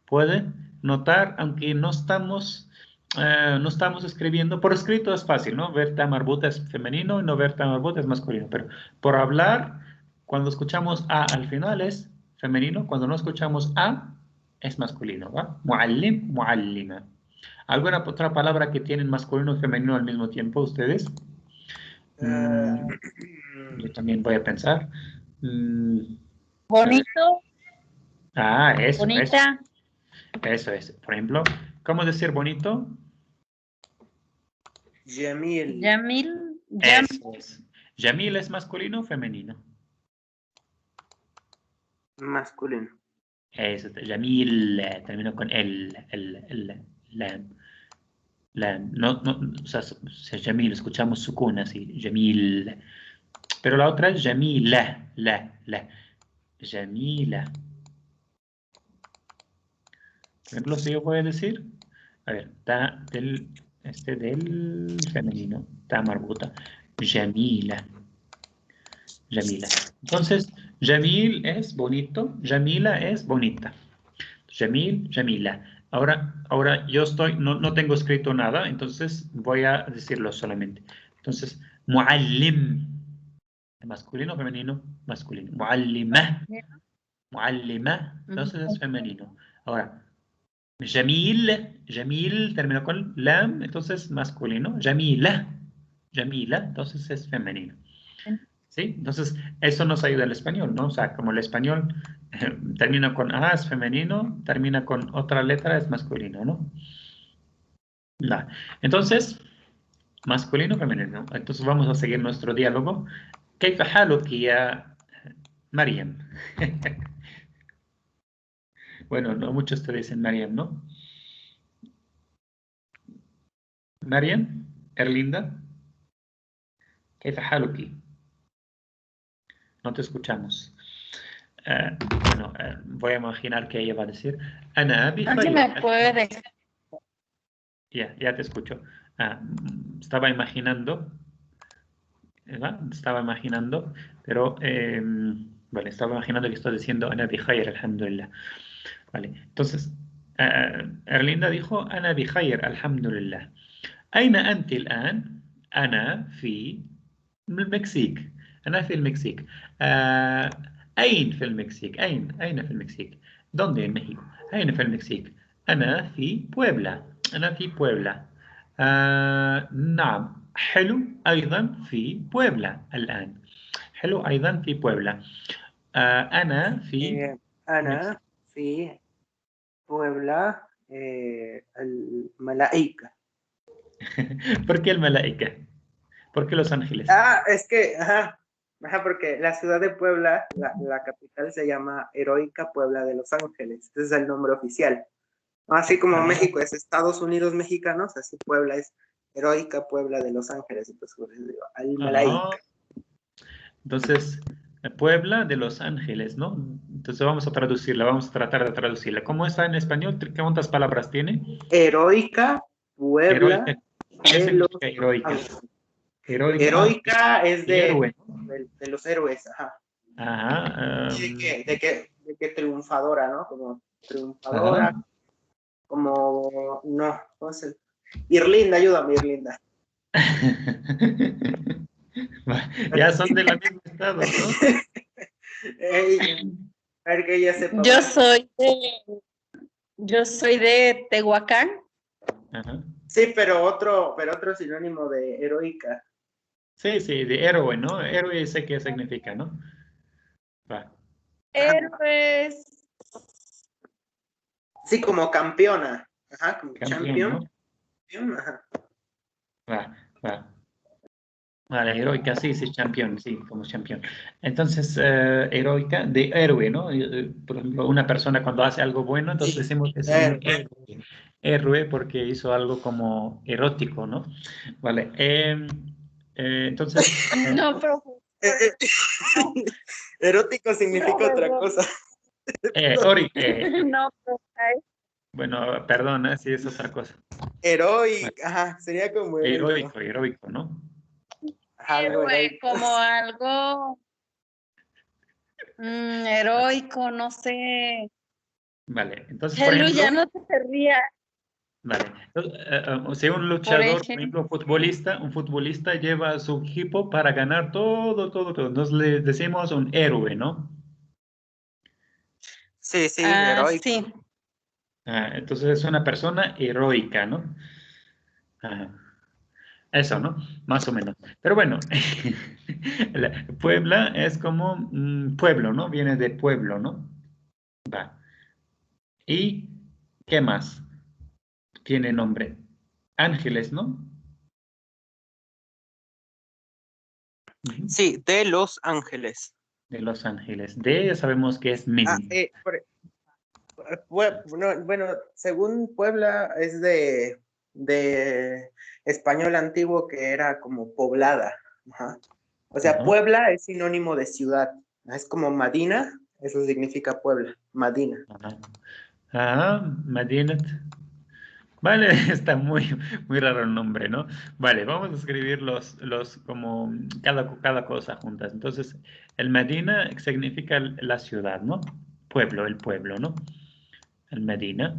pueden notar, aunque no estamos escribiendo, por escrito es fácil, ¿no? Ver tamarbuta es femenino y no ver tamarbuta es masculino, pero por hablar, cuando escuchamos A al final es femenino, cuando no escuchamos A es masculino, ¿va? Muallim, muallima. ¿Alguna otra palabra que tienen masculino y femenino al mismo tiempo ustedes? Yo también voy a pensar. Bonito, Eso. bonita, Eso es. Por ejemplo, ¿cómo decir bonito? Jamil. Yamil, Eso es. Jamil es masculino o femenino. Masculino. Eso, Jamil, termino con lam. Lam. No, o sea, Jamil, escuchamos sukun así, Jamil. Pero la otra es Jamila, la. Jamila. Por ejemplo, si yo voy a decir, a ver, ta del femenino, ta marbuta, Jamila. Jamila. Entonces, Jamil es bonito, Jamila es bonita. Jamil, Jamila. Ahora yo no tengo escrito nada, entonces voy a decirlo solamente. Entonces, muallim. Masculino o femenino, masculino. Muallima, muallima. Entonces es femenino. Ahora, Jamil terminó con lam, entonces masculino. Jamila, entonces es femenino. ¿Sí? Entonces, eso nos ayuda al español, ¿no? O sea, como el español termina con A, es femenino, termina con otra letra, es masculino, ¿no? La. Entonces, masculino, femenino. Entonces, vamos a seguir nuestro diálogo. كيف حالك يا مريم? Bueno, no muchos te dicen Mariam, ¿no? Mariam, Erlinda, كيف حالك? No te escuchamos. Bueno, voy a imaginar que ella va a decir أنا ¿Alguien بخير. me puede dejar? Ya te escucho. Estaba imaginando, ¿verdad? Estaba imaginando, pero vale, estaba imaginando que estoy diciendo أنا بخير الحمد لله. Vale, entonces Erlinda dijo أنا بخير الحمد لله. أين أنت الآن؟ أنا في المكسيك. أنا في المكسيك. أين في المكسيك؟ أين في المكسيك؟ ¿Dónde en México? أين في المكسيك؟ أنا في بويبلا. أنا في بويبلا. نعم، حلو أيضا في بويبلا الآن. حلو أيضا في بويبلا. أنا في أنا في Puebla, الملائكة. ¿Por qué el Malaika? ¿Por qué Los Ángeles? Es que, porque la ciudad de Puebla, la capital se llama Heroica Puebla de Los Ángeles. Ese es el nombre oficial. Así como México es Estados Unidos mexicanos, así Puebla es Heroica Puebla de Los Ángeles. Entonces, digo, al Malaika. Entonces, Puebla de Los Ángeles, ¿no? Entonces vamos a traducirla, vamos a tratar de traducirla. ¿Cómo está en español? ¿Cuántas palabras tiene? Heroica Puebla. Heroica. ¿Qué significa heroica? Heroica es de héroe, ¿no? de los héroes, ajá. Ajá. De que triunfadora, ¿no? Como triunfadora, Ajá. como, no, ¿cómo es el? Irlinda, ayúdame, Irlinda. Ya son de la misma estado, ¿no? A ver que ella sepa. Yo soy de Tehuacán. Ajá. Sí, pero otro sinónimo de heroica. Sí, de héroe, ¿no? Héroe sé qué significa, ¿no? Va. Héroes. Sí, como campeona. Ajá, como Campeón, ¿no? Ajá. Va. Vale, heroica, sí, campeón, sí, como campeón. Entonces, heroica, de héroe, ¿no? Por ejemplo, una persona cuando hace algo bueno, entonces decimos que es un héroe porque hizo algo como erótico, ¿no? Vale, entonces... No, profe. Erótico significa otra cosa. No, profe. Bueno, perdona, sí es otra cosa. Heroico, ajá, sería como heroico, ¿no? Héroe, como algo heroico, no sé. Vale, entonces, por Helu, ejemplo... ya no te rías. Vale. Si un luchador, por ejemplo, un futbolista lleva a su equipo para ganar todo. Entonces le decimos un héroe, ¿no? Sí, heroico. Sí. Entonces es una persona heroica, ¿no? Eso, ¿no? Más o menos. Pero bueno, Puebla es como pueblo, ¿no? Viene de pueblo, ¿no? Va. ¿Y qué más tiene nombre? Ángeles, ¿no? Sí, de Los Ángeles. de Los Ángeles. D ya sabemos que es min. Bueno, según Puebla es de español antiguo que era como poblada. Ajá. O sea, Ajá. Puebla es sinónimo de ciudad. Es como Madina, eso significa Puebla, Madina. Ajá. Ah, Madinat. Vale, está muy raro el nombre, ¿no? Vale, vamos a escribir los como cada cosa juntas. Entonces, el Medina significa la ciudad, ¿no? Pueblo, el pueblo, ¿no? El Medina,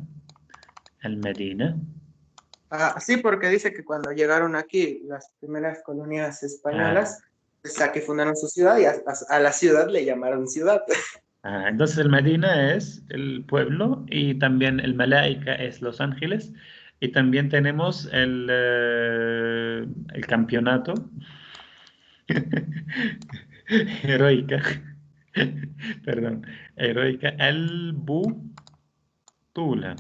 el Medina. Ah, sí, porque dice que cuando llegaron aquí las primeras colonias españolas, pues aquí fundaron su ciudad y a la ciudad le llamaron ciudad. Entonces el Medina es el pueblo y también el Malaika es Los Ángeles y también tenemos el campeonato heroica, perdón, heroica, el Butula.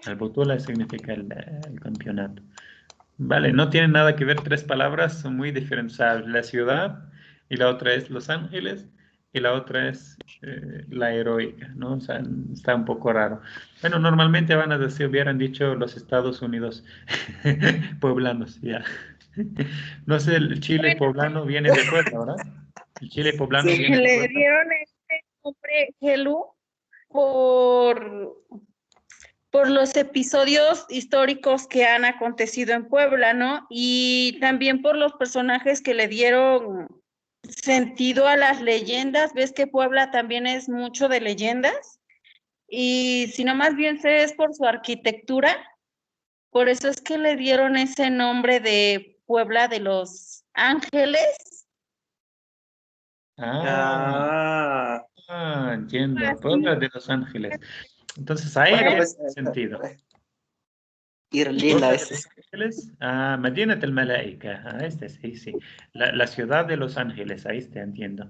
El Butula significa el campeonato. Vale, no tienen nada que ver, tres palabras son muy diferentes. O sea, la ciudad y la otra es Los Ángeles y la otra es la heroica, ¿no? O sea, está un poco raro. Bueno, normalmente van a decir, hubieran dicho los Estados Unidos poblanos, ya. No sé, el Chile Bueno, poblano viene de Puebla, ¿verdad? El Chile poblano Sí. viene de le Puebla. dieron este nombre Helu por, por los episodios históricos que han acontecido en Puebla, ¿no? Y también por los personajes que le dieron sentido a las leyendas. Ves que Puebla también es mucho de leyendas. Y si no más bien sé, es por su arquitectura. Por eso es que le dieron ese nombre de Puebla de Los Ángeles. Ah, entiendo. Puebla Así. de Los Ángeles. Entonces ahí Bueno, tiene pues sentido. Irlina Puebla de es. Los Ángeles, Medina del Malaika, sí, sí. La ciudad de Los Ángeles, ahí está, entiendo.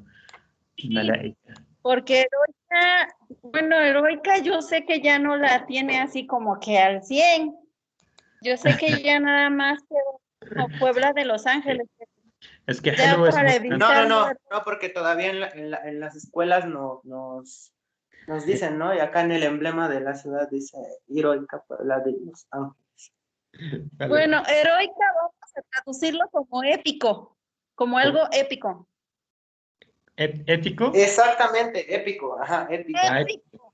Malaika. Porque Heroica, bueno, Heroica yo sé que ya no la tiene así como que al 100. Yo sé que ya nada más quedó como Puebla de Los Ángeles. Es que Ya Hello es para muy evitar No, porque todavía en las escuelas nos dicen, ¿no? Y acá en el emblema de la ciudad dice Heroica Puebla de Los Ángeles. Vale. Bueno, Heroica vamos a traducirlo como épico, como algo épico. ¿Ético? Exactamente, épico, ajá, épico. Épico.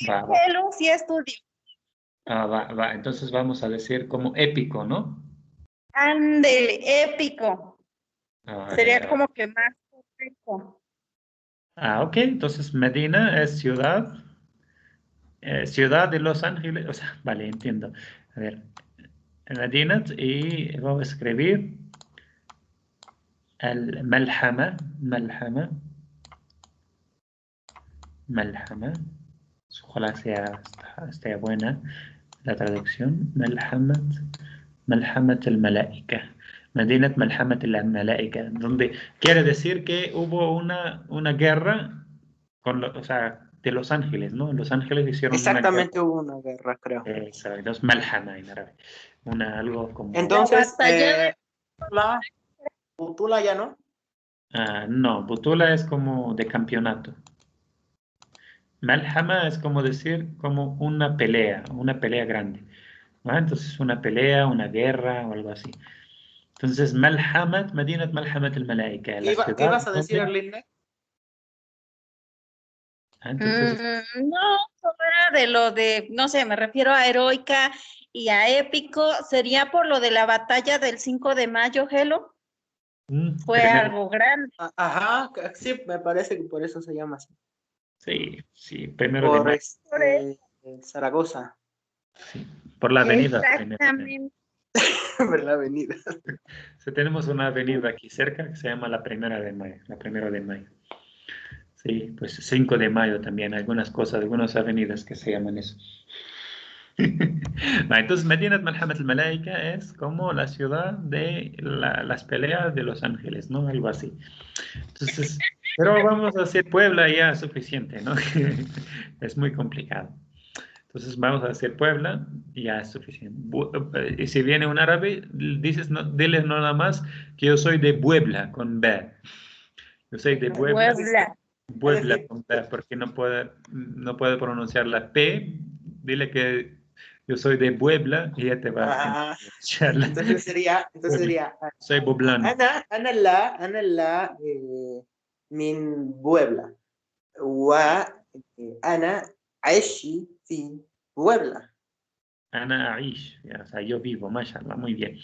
Va, va. Helu sí estudio. Va. Entonces vamos a decir como épico, ¿no? Ándele, épico. Sería Vale. como que más correcto. Ok, entonces Medina es ciudad. Ciudad de Los Ángeles, o sea, vale, entiendo. A ver, Medina y vamos a escribir الملحمة ملحمة. Ojalá esté buena la traducción. ملحمة الملائكة. مدينة ملحمة الملائكة, donde quiere decir que hubo una guerra o sea, de Los Ángeles, ¿no? Los Ángeles hicieron una guerra. Exactamente hubo una guerra, creo. Entonces, malhama en árabe. Algo como... Entonces, La batalla de la Butula ya no. no, butula es como de campeonato. Malhama es como decir, como una pelea grande. ¿Va? Entonces, una pelea, una guerra o algo así. Entonces, Malhamat, Madinat Malhamat al-Malaika, la ¿Qué ciudad ibas a decir, donde... Erlinda? Entonces, No, solo era de lo de, no sé, me refiero a heroica y a épico. Sería por lo de la batalla del 5 de mayo, Helo. Fue primero, algo grande. Ajá, sí, me parece que por eso se llama así. sí, primero de Por mayo. Zaragoza, Sí, por la avenida. Exactamente. por la avenida. Sí, tenemos una avenida aquí cerca que se llama la Primera de Mayo. La Primera de Mayo. Sí, pues 5 de Mayo también, algunas avenidas que se llaman eso. Entonces, Medinat Malhamat al-Malaika es como la ciudad de las peleas de Los Ángeles, ¿no? Algo así. Entonces, pero vamos a decir Puebla ya es suficiente, ¿no? Es muy complicado. Entonces, vamos a decir Puebla y ya es suficiente. Y si viene un árabe, diles no nada más que yo soy de Puebla, con B. Yo soy de Puebla. Puebla. Puebla, porque no puede pronunciar la P. Dile que yo soy de Puebla y ya te va a escucharla. Entonces sería, Soy poblano. Ana la min Puebla. Ana aishi fi Puebla. Ana أعيش, o sea, yo vivo, mashallah, muy bien.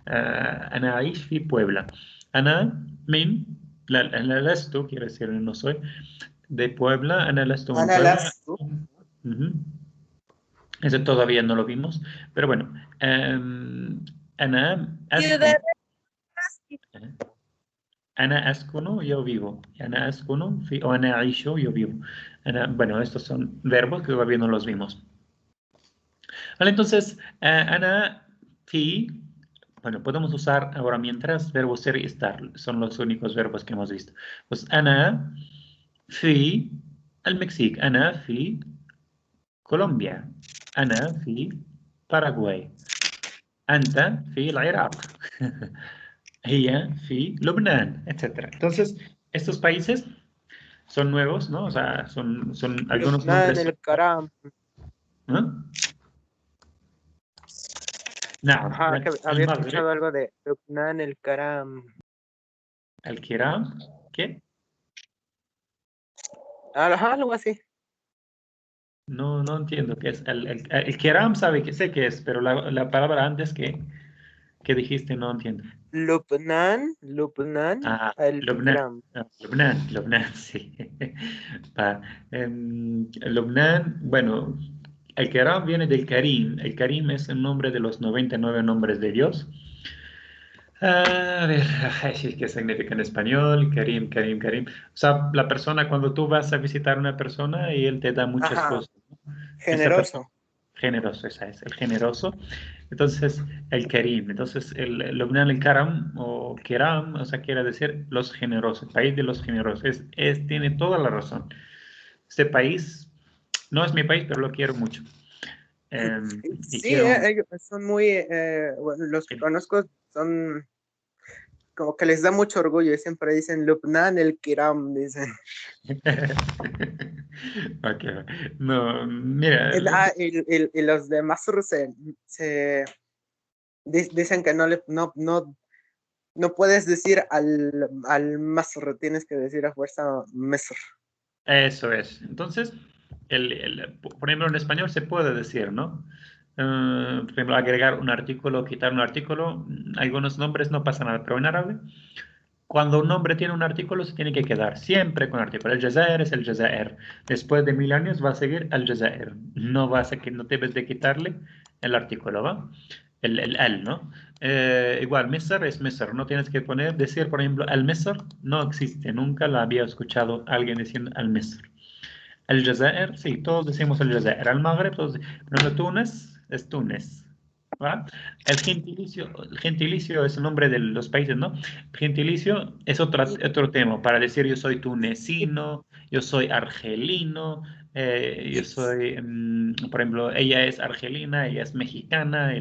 أنا أعيش في Puebla. أنا من, أنا لست, quiere decir no soy, de Puebla. أنا لست من Ana Puebla. lastu. Ese todavía no lo vimos, pero bueno. أنا Ciudad أسكن. أنا أسكن, yo vivo. أنا أسكن في, o أنا أعيش, yo vivo. Bueno, estos son verbos que todavía no los vimos. Vale, entonces, أنا في, bueno, podemos usar ahora mientras verbo ser y estar. Son los únicos verbos que hemos visto. Pues أنا في المكسيك. أنا في كولومبيا. أنا في باراغواي. أنت في العراق. هي في لبنان, etc. Entonces, estos países son nuevos, ¿no? O sea, son algunos nombres. el Karam. ¿No? نعم. Ajá, que había المغرب. escuchado algo de Lubnan el Karam. الكرام. ¿Qué? Ajá, algo así. No entiendo qué es. El Kiram sabe que sé qué es, pero la palabra antes que dijiste no entiendo. Lubnan el Lubnan. Karam. Lubnan, sí. Lubnan, bueno, el Kiram viene del Karim. El Karim es el nombre de los 99 nombres de Dios. A ver, ¿qué significa en español? Karim. O sea, la persona, cuando tú vas a visitar a una persona y él te da muchas cosas. Generoso. Generoso, esa es, el generoso. Entonces, el Karim. Entonces, el Lubnan el Karam o Kiram, o sea, quiere decir los generosos, el país de los generosos. Tiene toda la razón. Este país no es mi país, pero lo quiero mucho. Sí, ellos son muy, bueno, los que conozco son como que les da mucho orgullo y siempre dicen Lubnan el Kiram, dicen. Okay. No, mira. Y los de Masr se dicen que no puedes decir al Masr, tienes que decir a fuerza Masr. Eso es. Entonces, por ejemplo, en español se puede decir, ¿no? Por ejemplo, agregar un artículo, quitar un artículo, algunos nombres no pasa nada, pero en árabe, cuando un nombre tiene un artículo, se tiene que quedar siempre con artículo. El Jazair es el Jazair. Después de 1000 años va a seguir el Jazair. No debes de quitarle el artículo, ¿va? El, ¿no? Igual, Misr es Misr. No tienes que decir, por ejemplo, al Misr no existe. Nunca la había escuchado alguien diciendo al Misr. El Jazair, sí, todos decimos el Jazair. Al Maghreb, todos. Pero Túnez es Túnez. ¿Va? El gentilicio es el nombre de los países, ¿no? El gentilicio es otro tema. Para decir yo soy tunecino, yo soy argelino, yo soy, por ejemplo, ella es argelina, ella es mexicana,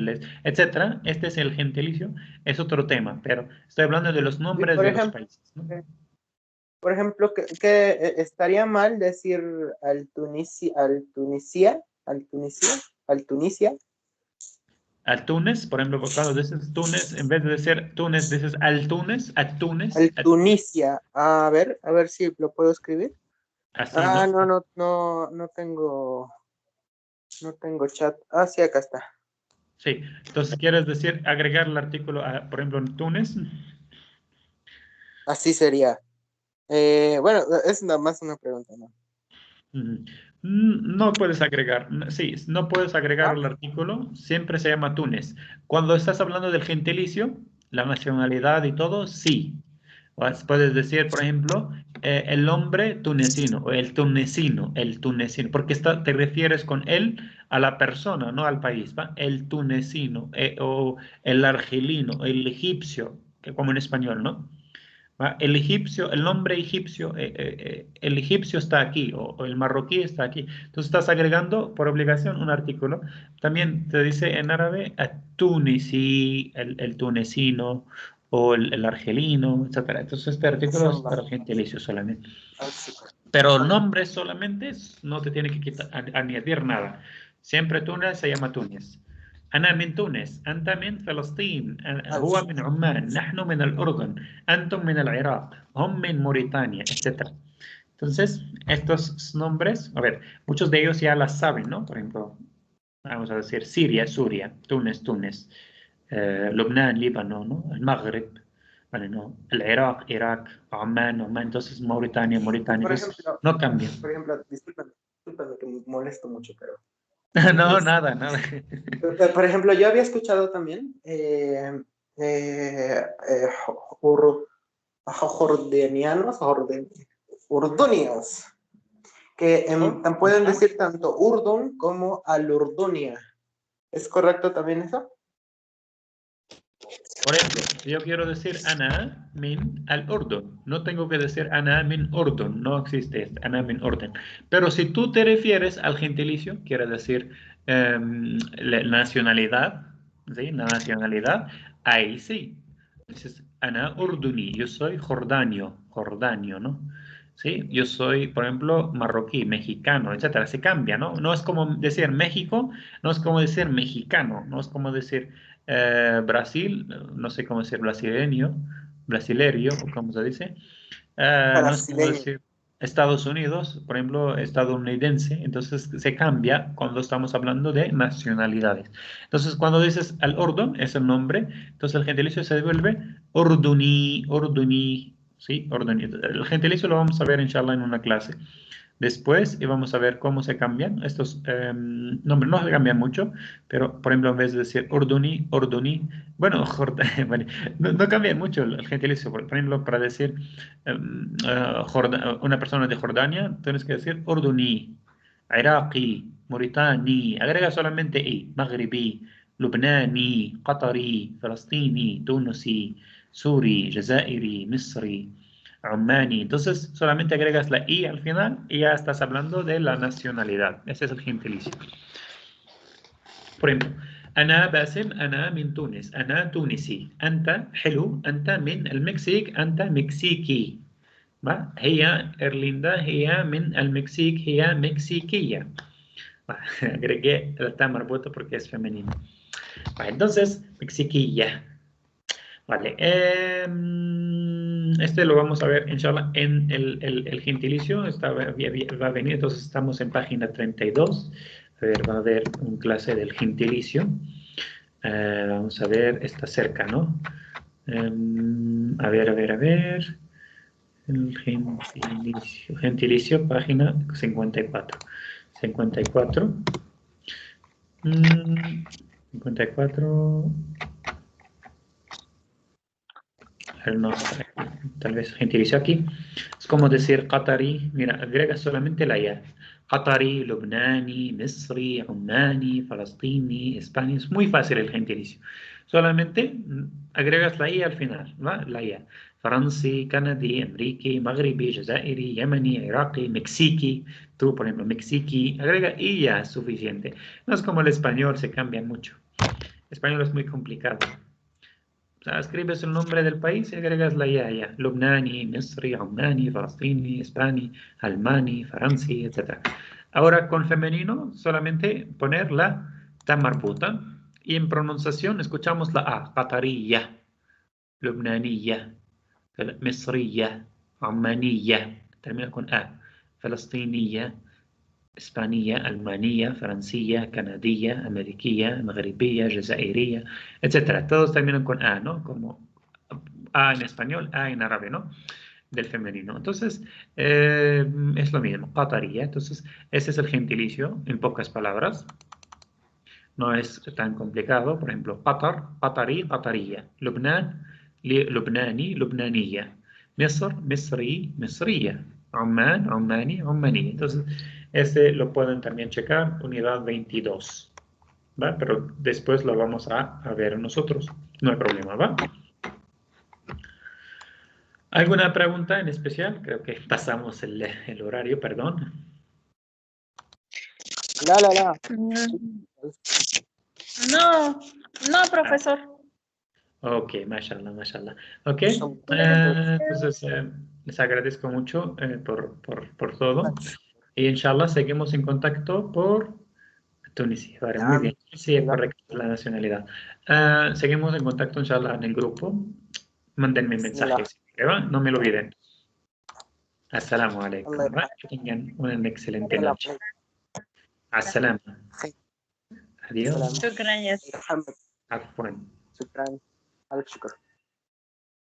etcétera. Este es el gentilicio, es otro tema, pero estoy hablando de los nombres de los países, ¿no? Por ejemplo, que estaría mal decir al Tunisia. Al Túnez, por ejemplo, cuando dices Túnez, en vez de decir Túnez, dices al Túnez, a Túnez. Al Tunisia. A ver si lo puedo escribir. Así, ¿no? No tengo chat. Ah, sí, acá está. Sí, entonces quieres decir agregar el artículo, por ejemplo, en Túnez. Así sería. Bueno, es nada más una pregunta, ¿no? No puedes agregar, sí, no puedes agregar el artículo, siempre se llama Túnez. Cuando estás hablando del gentilicio, la nacionalidad y todo, sí. Puedes decir, por ejemplo, el hombre tunecino o el tunecino, porque te refieres con él a la persona, no al país, ¿va? El tunecino o el argelino, el egipcio, como en español, ¿no? ¿Va? El nombre egipcio, el egipcio está aquí o el marroquí está aquí. Entonces estás agregando por obligación un artículo. También te dice en árabe, el tunecino o el argelino, etcétera. Entonces, este artículo es Mashallah. para el gentilicio solamente. Al-shukr. Pero nombres solamente no te tiene que quitar, añadir nada. Siempre Túnez se llama Túnez. أنا من تونس، أنت من فلسطين، هو من عمان، نحن من الأردن، أنتم من العراق، هم من Mauritania, etc. Entonces, estos nombres, a ver, muchos de ellos ya las saben, ¿no? Por ejemplo, vamos a decir Siria, Suria, Túnez, Túnez, Lubnán, Líbano, ¿no? El Magreb, vale, no, el Irak, Irak, Oman, Oman, entonces Mauritania, Mauritania, entonces no cambian. Por ejemplo, discúlpame que me molesto mucho, pero No, nada, nada. por ejemplo, yo había escuchado también urdunios, que pueden decir tanto Urdun como al-Urdunia. ¿Es correcto también eso? Por ejemplo, yo quiero decir Ana min al-Urdun. No tengo que decir Ana min Urdun. No existe este, Ana min Urdun. Pero si tú te refieres al gentilicio, quiere decir la nacionalidad, ¿sí? La nacionalidad, ahí sí. Dices Ana Urduni. Yo soy jordanio, ¿no? ¿Sí? Yo soy, por ejemplo, marroquí, mexicano, etcétera. Se cambia, ¿no? No es como decir México, no es como decir mexicano, no es como decir Brasil, no sé cómo decir brasilerio, o cómo se dice. No es como Brasileño. decir Estados Unidos, por ejemplo, estadounidense. Entonces se cambia cuando estamos hablando de nacionalidades. Entonces cuando dices al Ordun, es el nombre, entonces el gentilicio se devuelve Orduni, Orduni, ¿sí? Orduni. El gentilicio lo vamos a ver, inshallah, en una clase después y vamos a ver cómo se cambian estos nombres. No se cambian mucho, pero por ejemplo, en vez de decir Orduni, Orduni, bueno, bueno, no cambian mucho el gentilicio. Por ejemplo, para decir una persona de Jordania, tienes que decir Orduni, Iraqi, Mauritani, agrega solamente I, Maghribi, Lubnani, Qatari, Falastini, Tunisi, Suri, Jazairi, Misri, Omani. Entonces, solamente agregas la I al final y ya estás hablando de la nacionalidad. Ese es el gentilicio. Por ejemplo, أنا باسم أنا من تونس أنا تونسي أنت حلو أنت من المكسيك أنت مكسيكي ما هي إرليندا هي من المكسيك هي مكسيكية. Agregué la T marbuta porque es femenino. Entonces, mexiquilla. Vale. Este lo vamos a ver, inshallah, en el gentilicio. Va a venir, entonces estamos en página 32. A ver, va a haber un clase del gentilicio. Vamos a ver, está cerca, ¿no? A ver. El gentilicio, página 54. 54. 54. No, tal vez gentilicio aquí. Es como decir qatari. Mira, agrega solamente la ya. Qatari, Lubnani, Misri, Omani, Falastini, España. Es muy fácil el gentilicio. Solamente agregas la i al final, ¿va? La ya. Franci, Canadí, Amriqui, Maghribi, Jazairi, Yemeni, Iraqi, Mexiqui. Tú, por ejemplo, Mexiqui. Agrega y ya es suficiente. No es como el español, se cambia mucho. El español es muy complicado. O sea, escribes el nombre del país y agregas la ya. Lubnani, Misri, Omani, Falastini, Hispani, Almani, Faransi, etc. Ahora con femenino solamente poner la ta marbuta y en pronunciación escuchamos la a. Qatariya, Lubnaniya, Misriya, Omaniya. Termina con a. Falastiniya, España, Alemania, Francía, Canadía, Ameriquía, Maghrebía, Jazairía, etc. Todos terminan con A, ¿no? Como A en español, A en árabe, ¿no? Del femenino. Entonces, es lo mismo, Qataría. Entonces, ese es el gentilicio, en pocas palabras. No es tan complicado. Por ejemplo, Qatar, Qatarí, Qataría. Lubnan, Lubnani, Lubnaniya. Misr, Misri, Misriya. Oman, Omani, Omani. Entonces, este lo pueden también checar, unidad 22. ¿Va? Pero después lo vamos a ver nosotros. No hay problema, ¿va? ¿Alguna pregunta en especial? Creo que pasamos el horario, perdón. La. No, profesor. Ok, mashallah, mashallah. Ok, entonces les agradezco mucho por todo. Y inshallah seguimos en contacto por Tunisia. Vale, muy bien. Sí, es correcto la nacionalidad. Seguimos en contacto inshallah en el grupo. Mándenme mensajes. No me lo olviden. Assalamu alaikum. Que tengan una excelente noche. Assalam. Adiós. شكرا يا Afwan. شكرا. ألف شكر.